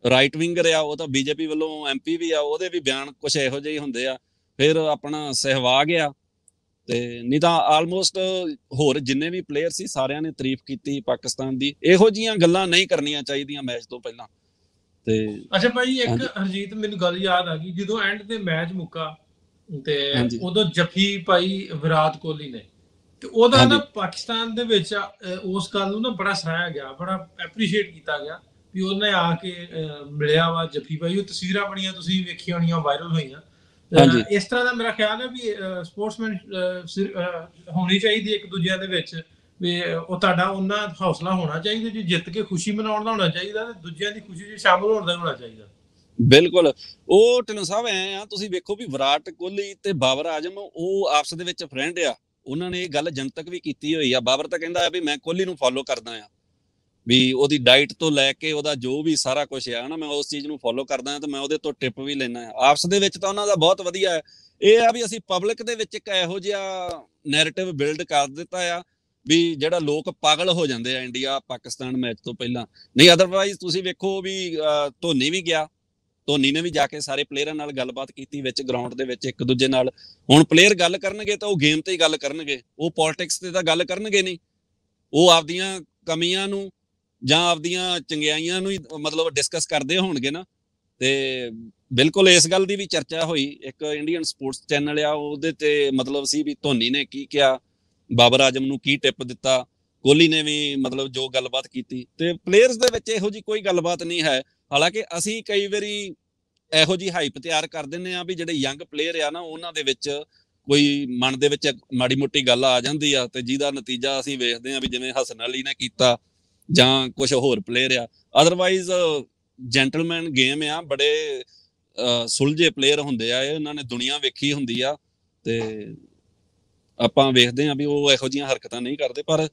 ਰਾਈਟ ਵਿੰਗਰ ਆ, ਉਹ ਤਾਂ ਬੀਜੇਪੀ ਵੱਲੋਂ ਐਮਪੀ ਵੀ ਆ, ਉਹਦੇ ਵੀ ਬਿਆਨ ਕੁਛ ਇਹੋ ਜਿਹੇ ਹੁੰਦੇ ਆ। ਫਿਰ ਆਪਣਾ ਸਹਿਵਾਗ ਆ, ਤੇ ਨਹੀਂ ਤਾਂ ਆਲਮੋਸਟ ਹੋਰ ਜਿੰਨੇ ਵੀ ਪਲੇਅਰ ਸੀ ਸਾਰਿਆਂ ਨੇ ਤਾਰੀਫ ਕੀਤੀ ਪਾਕਿਸਤਾਨ ਦੀ। ਇਹੋ ਜੀਆਂ ਗੱਲਾਂ ਨਹੀਂ ਕਰਨੀਆਂ ਚਾਹੀਦੀਆਂ ਮੈਚ ਤੋਂ ਪਹਿਲਾਂ। ਤੇ ਅੱਛਾ ਭਾਈ, ਇੱਕ ਹਾਂਜੀ ਹਰਜੀਤ ਮੈਨੂੰ ਗੱਲ ਯਾਦ ਆ ਗਈ, ਜਦੋਂ ਐਂਡ ਤੇ ਮੈਚ ਮੁੱਕਾ ਤੇ ਹਾਂਜੀ ਉਦੋਂ ਜੱਫੀ ਪਾਈ ਵਿਰਾਟ ਕੋਹਲੀ ਨੇ, ਤੇ ਉਹਦਾ ਨਾ ਹਾਂਜੀ ਪਾਕਿਸਤਾਨ ਦੇ ਵਿੱਚ ਉਸ ਗੱਲ ਨੂੰ ਨਾ ਬੜਾ ਸਰਾਹਿਆ ਗਿਆ, ਬੜਾ ਐਪਰੀਸ਼ੀਏਟ ਕੀਤਾ ਗਿਆ ਵੀ ਉਹਨੇ ਆ ਕੇ ਮਿਲਿਆ ਵਾ, ਜੱਫੀ ਪਾਈ। ਉਹ ਤਸਵੀਰਾਂ ਬਣੀਆਂ, ਤੁਸੀਂ ਵੇਖੀਆਂ ਹੋਣੀਆਂ, ਵਾਇਰਲ ਹੋਈਆਂ। ਹਾਂਜੀ ਇਸ ਤਰ੍ਹਾਂ ਦਾ ਮੇਰਾ ਖਿਆਲ ਹੈ ਵੀ ਸਪੋਰਟਸਮੈਨ ਹੋਣੀ ਚਾਹੀਦੀ ਇੱਕ ਦੂਜਿਆਂ ਦੇ ਵਿੱਚ, ਵੀ ਉਹ ਤੁਹਾਡਾ ਉਹਨਾਂ ਹੌਸਲਾ ਹੋਣਾ ਚਾਹੀਦਾ ਜੀ, ਜਿੱਤ ਕੇ ਖੁਸ਼ੀ ਮਨਾਉਣ ਦਾ ਹੋਣਾ ਚਾਹੀਦਾ, ਤੇ ਦੂਜਿਆਂ ਦੀ ਖੁਸ਼ੀ 'ਚ ਸ਼ਾਮਲ ਹੋਣ ਦਾ ਹੋਣਾ ਚਾਹੀਦਾ। ਬਿਲਕੁਲ। ਉਹ ਢਿੱਲੋਂ ਸਾਹਿਬ ਐ ਆ, ਤੁਸੀਂ ਵੇਖੋ ਵੀ ਵਿਰਾਟ ਕੋਹਲੀ ਤੇ ਬਾਬਰ ਆਜਮ ਉਹ ਆਪਸ ਦੇ ਵਿੱਚ ਫਰੈਂਡ ਆ। ਉਹਨਾਂ ਨੇ ਇਹ ਗੱਲ ਜਨਤਕ ਵੀ ਕੀਤੀ ਹੋਈ ਆ। ਬਾਬਰ ਤਾਂ ਕਹਿੰਦਾ ਆ ਵੀ ਮੈਂ ਕੋਹਲੀ ਨੂੰ ਫੋਲੋ ਕਰਦਾ ਆ, ਵੀ ਉਹਦੀ ਡਾਈਟ ਤੋਂ ਲੈ ਕੇ ਉਹਦਾ ਜੋ ਵੀ ਸਾਰਾ ਕੁਝ ਆ ਨਾ, ਮੈਂ ਉਸ ਚੀਜ਼ ਨੂੰ ਫੋਲੋ ਕਰਦਾ ਹਾਂ, ਤੇ ਮੈਂ ਉਹਦੇ ਤੋਂ ਟਿਪ ਵੀ ਲੈਣਾ ਆ। ਆਪਸ ਦੇ ਵਿੱਚ ਤਾਂ ਉਹਨਾਂ ਦਾ ਬਹੁਤ ਵਧੀਆ ਹੈ। ਇਹ ਆ ਵੀ ਅਸੀਂ ਪਬਲਿਕ ਦੇ ਵਿੱਚ ਇੱਕ ਇਹੋ ਜਿਹਾ ਨੈਰੇਟਿਵ ਬਿਲਡ ਕਰ ਦਿੱਤਾ ਆ ਵੀ ਜਿਹੜਾ ਲੋਕ ਪਾਗਲ ਹੋ ਜਾਂਦੇ ਆ ਇੰਡੀਆ ਪਾਕਿਸਤਾਨ ਮੈਚ ਤੋਂ ਪਹਿਲਾਂ। ਨਹੀਂ ਅਦਰਵਾਈਜ਼ ਤੁਸੀਂ ਵੇਖੋ ਵੀ ਧੋਨੀ ਵੀ ਗਿਆ, ਧੋਨੀ ਨੇ ਵੀ ਜਾ ਕੇ ਸਾਰੇ ਪਲੇਅਰਾਂ ਨਾਲ ਗੱਲਬਾਤ ਕੀਤੀ ਵਿੱਚ ਗਰਾਊਂਡ ਦੇ ਵਿੱਚ ਇੱਕ ਦੂਜੇ ਨਾਲ। ਹੁਣ ਪਲੇਅਰ ਗੱਲ ਕਰਨਗੇ ਤਾਂ ਉਹ ਗੇਮ ਤੇ ਹੀ ਗੱਲ ਕਰਨਗੇ, ਉਹ ਪੋਲਿਟਿਕਸ ਤੇ ਤਾਂ ਗੱਲ ਕਰਨਗੇ ਨਹੀਂ। ਉਹ ਆਪਦੀਆਂ ਕਮੀਆਂ ਨੂੰ ਜਾਂ ਆਪਦੀਆਂ ਚੰਗਿਆਈਆਂ ਨੂੰ ਹੀ ਮਤਲਬ ਡਿਸਕਸ ਕਰਦੇ ਹੋਣਗੇ ਨਾ। ਤੇ ਬਿਲਕੁਲ ਇਸ ਗੱਲ ਦੀ ਵੀ ਚਰਚਾ ਹੋਈ, ਇੱਕ ਇੰਡੀਅਨ ਸਪੋਰਟਸ ਚੈਨਲ ਆ, ਉਹਦੇ ਤੇ ਮਤਲਬ ਸੀ ਵੀ ਧੋਨੀ ਨੇ ਕੀ ਕਿਹਾ, ਬਾਬਰ ਆਜਮ ਨੂੰ ਕੀ ਟਿਪ ਦਿੱਤਾ, ਕੋਹਲੀ ਨੇ ਵੀ ਮਤਲਬ ਜੋ ਗੱਲਬਾਤ ਕੀਤੀ। ਤੇ ਪਲੇਅਰਸ ਦੇ ਵਿੱਚ ਇਹੋ ਜੀ ਕੋਈ ਗੱਲਬਾਤ ਨਹੀਂ ਹੈ। ਹਾਲਾਂਕਿ ਅਸੀਂ ਕਈ ਵਾਰੀ ਇਹੋ ਜੀ ਹਾਈਪ ਤਿਆਰ ਕਰ ਦਿੰਦੇ ਆ ਵੀ ਜਿਹੜੇ ਯੰਗ ਪਲੇਅਰ ਆ ਨਾ, ਉਹਨਾਂ ਦੇ ਵਿੱਚ ਕੋਈ ਮਨ ਦੇ ਵਿੱਚ ਮਾੜੀ ਮੋਟੀ ਗੱਲ ਆ ਜਾਂਦੀ ਆ, ਤੇ ਜਿਹਦਾ ਨਤੀਜਾ ਅਸੀਂ ਵੇਖਦੇ ਆ ਵੀ ਜਿਵੇਂ ਹਸਨ ਅਲੀ ਨੇ ਕੀਤਾ ਜਾਂ ਕੁਝ ਹੋਰ ਪਲੇਅਰ ਆ। ਅਦਰਵਾਈਜ਼ ਜੈਂਟਲਮੈਨ ਗੇਮ ਆ, ਬੜੇ ਸੁਲਝੇ ਪਲੇਅਰ ਹੁੰਦੇ ਆ, ਇਹਨਾਂ ਨੇ ਦੁਨੀਆ ਵੇਖੀ ਹੁੰਦੀ ਆ, ਤੇ ਆਪਾਂ ਵੇਖਦੇ ਆ ਵੀ ਉਹ ਇਹੋ ਜਿਹੀਆਂ ਹਰਕਤਾਂ ਨਹੀਂ ਕਰਦੇ। ਪਰ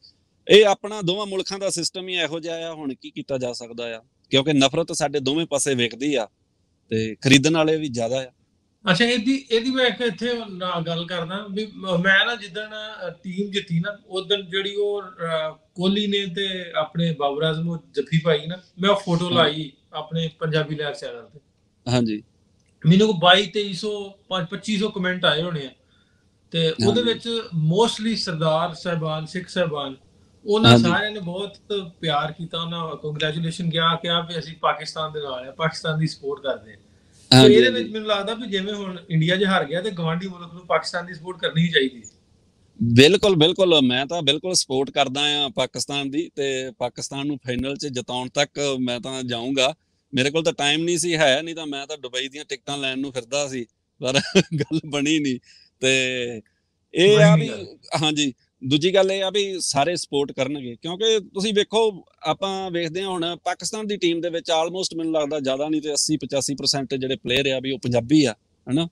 ਇਹ ਆਪਣਾ ਦੋਵਾਂ ਮੁਲਕਾਂ ਦਾ ਸਿਸਟਮ ਹੀ ਇਹੋ ਜਿਹਾ ਆ, ਹੁਣ ਕੀ ਕੀਤਾ ਜਾ ਸਕਦਾ ਆ, ਕਿਉਂਕਿ ਨਫ਼ਰਤ ਸਾਡੇ ਦੋਵੇਂ ਪਾਸੇ ਵੇਖਦੀ ਆ ਤੇ ਖਰੀਦਣ ਵਾਲੇ ਵੀ ਜ਼ਿਆਦਾ ਆ। ਅੱਛਾ, ਇਹਦੀ ਮੈਂ ਇੱਕ ਇੱਥੇ ਗੱਲ ਕਰਦਾ ਵੀ ਮੈਂ ਨਾ ਜਿੱਦਣ ਟੀਮ ਜਿੱਤੀ ਨਾ, ਉਦੋਂ ਜਿਹੜੀ ਉਹ ਕੋਹਲੀ ਨੇ ਤੇ ਆਪਣੇ ਬਾਬਰ ਆਜ਼ਮ ਨੂੰ ਜੱਫੀ ਪਾਈ ਨਾ, ਮੈਂ ਉਹ ਫੋਟੋ ਲਾਈ ਆਪਣੇ ਪੰਜਾਬੀ ਲਹਿਰ ਚੈਨਲ ਤੇ। ਹਾਂਜੀ ਮੈਨੂੰ 2200 2300 2500 ਕਮੈਂਟ ਆਏ ਹੋਣੇ ਆ, ਤੇ ਉਹਦੇ ਹਾਂਜੀ ਵਿੱਚ ਮੋਸਟਲੀ ਸਰਦਾਰ ਸਾਹਿਬਾਨ, ਸਿੱਖ ਸਾਹਿਬਾਨ, ਉਹਨਾਂ ਹਾਂਜੀ ਸਾਰਿਆਂ ਨੇ ਬਹੁਤ ਪਿਆਰ ਕੀਤਾ, ਉਹਨਾਂ ਕੰਗ੍ਰੈਚੁਲੇਸ਼ਨ ਕਿਹਾ ਵੀ ਅਸੀਂ ਪਾਕਿਸਤਾਨ ਦੇ ਨਾਲ ਆ, ਪਾਕਿਸਤਾਨ ਦੀ ਸਪੋਰਟ ਕਰਦੇ ਹਾਂ। ਤੇ ਹਾਂਜੀ ਇਹਦੇ ਵਿੱਚ ਹਾਂਜੀ ਮੈਨੂੰ ਲੱਗਦਾ ਵੀ ਜਿਵੇਂ ਹੁਣ ਇੰਡੀਆ 'ਚ ਹਾਰ ਗਿਆ, ਤੇ ਗਵਾਂਢੀ ਮੁਲਕ ਨੂੰ ਪਾਕਿਸਤਾਨ ਦੀ ਸਪੋਰਟ ਕਰਨੀ ਹੀ ਚਾਹੀਦੀ ਹੈ। ਬਿਲਕੁਲ ਬਿਲਕੁਲ, ਮੈਂ ਤਾਂ ਬਿਲਕੁਲ ਸਪੋਰਟ ਕਰਦਾ ਆ ਪਾਕਿਸਤਾਨ ਦੀ, ਤੇ ਪਾਕਿਸਤਾਨ ਨੂੰ ਫਾਈਨਲ 'ਚ ਜਿਤਾਉਣ ਤੱਕ ਮੈਂ ਤਾਂ ਜਾਊਂਗਾ। ਮੇਰੇ ਕੋਲ ਤਾਂ ਟਾਈਮ ਨਹੀਂ ਸੀ ਹੈ, ਨਹੀਂ ਤਾਂ ਮੈਂ ਤਾਂ ਦੁਬਈ ਦੀਆਂ ਟਿਕਟਾਂ ਲੈਣ ਨੂੰ ਫਿਰਦਾ ਸੀ, ਪਰ ਗੱਲ ਬਣੀ ਨਹੀਂ। ਤੇ ਇਹ ਬਣੀ ਆ ਨਹੀਂ ਵੀ ਗੱਲ। ਹਾਂਜੀ, ਦੂਜੀ ਗੱਲ ਇਹ ਆ ਵੀ ਸਾਰੇ ਸਪੋਰਟ ਕਰਨਗੇ, ਕਿਉਂਕਿ ਤੁਸੀਂ ਵੇਖੋ ਆਪਾਂ ਵੇਖਦੇ ਹਾਂ ਹੁਣ ਪਾਕਿਸਤਾਨ ਦੀ ਟੀਮ ਦੇ ਵਿੱਚ ਆਲਮੋਸਟ ਮੈਨੂੰ ਲੱਗਦਾ ਜ਼ਿਆਦਾ ਨਹੀਂ ਤੇ 80-85% ਜਿਹੜੇ ਪਲੇਅਰ ਆ ਵੀ ਉਹ ਪੰਜਾਬੀ ਆ, ਹਨਾ।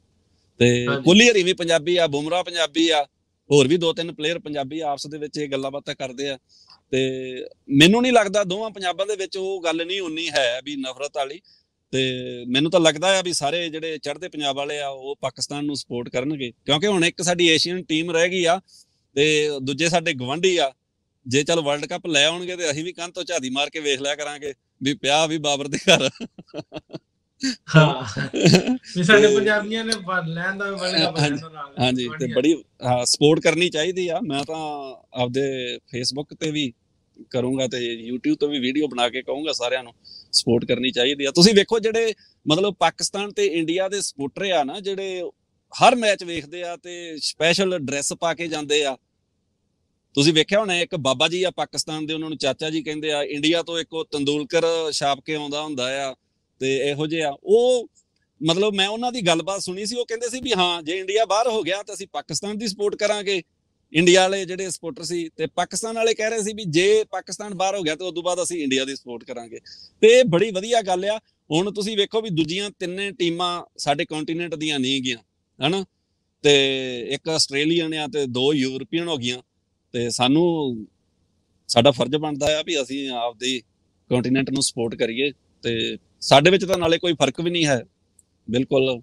ਤੇ ਹਾਂਜੀ ਕੋਹਲੀ ਹਰੀ ਵੀ ਪੰਜਾਬੀ ਆ, ਬੁਮਰਾਹ ਪੰਜਾਬੀ ਆ, ਹੋਰ ਵੀ 2-3 ਪਲੇਅਰ ਪੰਜਾਬੀ ਆਪਸ ਦੇ ਵਿੱਚ ਇਹ ਗੱਲਾਂ ਬਾਤਾਂ ਕਰਦੇ ਆ। ਤੇ ਮੈਨੂੰ ਨਹੀਂ ਲੱਗਦਾ ਦੋਵਾਂ ਪੰਜਾਬਾਂ ਦੇ ਵਿੱਚ ਉਹ ਗੱਲ ਨਹੀਂ ਉਨੀ ਹੈ ਵੀ ਨਫ਼ਰਤ ਵਾਲੀ। ਤੇ ਮੈਨੂੰ ਤਾਂ ਲੱਗਦਾ ਆ ਵੀ ਸਾਰੇ ਜਿਹੜੇ ਚੜ੍ਹਦੇ ਪੰਜਾਬ ਵਾਲੇ ਆ ਉਹ ਪਾਕਿਸਤਾਨ ਨੂੰ ਸਪੋਰਟ ਕਰਨਗੇ, ਕਿਉਂਕਿ ਹੁਣ ਇੱਕ ਸਾਡੀ ਏਸ਼ੀਅਨ ਟੀਮ ਰਹਿ ਗਈ ਆ, ਤੇ ਦੂਜੇ ਸਾਡੇ ਗਵਾਂਢੀ ਆ। ਜੇ ਚੱਲ ਵਰਲਡ ਕੱਪ ਲੈ ਆਉਣਗੇ ਤੇ ਅਸੀਂ ਵੀ ਕੰਧ ਤੋਂ ਝਾਤੀ ਮਾਰ ਕੇ ਵੇਖ ਲਿਆ ਕਰਾਂਗੇ ਵੀ ਪਿਆ ਵੀ ਬਾਬਰ ਦੇ ਘਰ। ਹਨਾ। ਹਾਂ, ਵੀ ਸਾਡੇ ਤੇ ਪੰਜਾਬੀਆਂ ਨੇ ਲੈਣ ਦਾ, ਵਰਲਡ ਕੱਪ ਲੈਣ ਹਾਂਜੀ ਦਾ ਨਾਲ ਹਾਂਜੀ, ਤੇ ਗਵਾਂਢੀਆਂ ਨੇ। ਬੜੀ ਸਪੋਰਟ ਕਰਨੀ ਚਾਹੀਦੀ ਆ। ਮੈਂ ਤਾਂ ਆਪਦੇ ਫੇਸਬੁੱਕ ਤੇ ਵੀ ਕਰੂੰਗਾ ਤੇ YouTube ਤੋਂ ਵੀ ਵੀਡੀਓ ਬਣਾ ਕੇ ਕਹੂੰਗਾ ਸਾਰਿਆਂ ਨੂੰ ਸਪੋਰਟ ਕਰਨੀ ਚਾਹੀਦੀ ਆ। ਤੁਸੀਂ ਵੇਖੋ ਜਿਹੜੇ ਮਤਲਬ ਪਾਕਿਸਤਾਨ ਤੇ ਇੰਡੀਆ ਦੇ ਸਪੋਰਟਰ ਆ ਨਾ, ਜਿਹੜੇ ਹਰ ਮੈਚ ਵੇਖਦੇ ਆ ਤੇ ਸਪੈਸ਼ਲ ਡਰੈਸ ਪਾ ਕੇ ਜਾਂਦੇ ਆ। ਤੁਸੀਂ ਵੇਖਿਆ ਹੋਣਾ ਇੱਕ ਬਾਬਾ ਜੀ ਆ ਪਾਕਿਸਤਾਨ ਦੇ, ਉਹਨਾਂ ਨੂੰ ਚਾਚਾ ਜੀ ਕਹਿੰਦੇ ਆ। ਇੰਡੀਆ ਤੋਂ ਇੱਕ ਉਹ ਤੰਦੂਲਕਰ ਛਾਪ ਕੇ ਆਉਂਦਾ ਹੁੰਦਾ ਆ ਤੇ ਇਹੋ ਜਿਹੇ ਆ ਉਹ। ਮਤਲਬ ਮੈਂ ਉਹਨਾਂ ਦੀ ਗੱਲਬਾਤ ਸੁਣੀ ਸੀ, ਉਹ ਕਹਿੰਦੇ ਸੀ ਵੀ ਹਾਂ ਜੇ ਇੰਡੀਆ ਬਾਹਰ ਹੋ ਗਿਆ ਤਾਂ ਅਸੀਂ ਪਾਕਿਸਤਾਨ ਦੀ ਸਪੋਰਟ ਕਰਾਂਗੇ। ਇੰਡੀਆ ਵਾਲੇ ਜਿਹੜੇ ਸਪੋਰਟਰ ਸੀ ਤੇ ਪਾਕਿਸਤਾਨ ਵਾਲੇ ਕਹਿ ਰਹੇ ਸੀ ਵੀ ਜੇ ਪਾਕਿਸਤਾਨ ਬਾਹਰ ਹੋ ਗਿਆ ਤੇ ਉਸ ਤੋਂ ਬਾਅਦ ਅਸੀਂ ਇੰਡੀਆ ਦੀ ਸਪੋਰਟ ਕਰਾਂਗੇ। ਤੇ ਇਹ ਬੜੀ ਵਧੀਆ ਗੱਲ ਆ। ਹੁਣ ਤੁਸੀਂ ਵੇਖੋ ਵੀ ਦੂਜੀਆਂ ਤਿੰਨੇ ਟੀਮਾਂ ਸਾਡੇ ਕੰਟੀਨੈਂਟ ਦੀਆਂ ਨਹੀਂ ਗਈਆਂ ਹਨਾ, ਤੇ ਇੱਕ ਆਸਟ੍ਰੇਲੀਅਨ ਆ ਤੇ 2 ਯੂਰਪੀਅਨ ਹੋ ਗਈਆਂ। ਤੇ ਸਾਡਾ ਫਰਜ਼ ਬਣਦਾ ਆ ਵੀ ਅਸੀਂ ਆਪਦੀ ਕੰਟੀਨੈਂਟ ਨੂੰ ਸਪੋਰਟ ਕਰੀਏ। ਤੇ ਸਾਡੇ ਵਿੱਚ ਤਾਂ ਨਾਲੇ ਕੋਈ ਫਰਕ ਵੀ ਨਹੀਂ ਹੈ, ਬਿਲਕੁਲ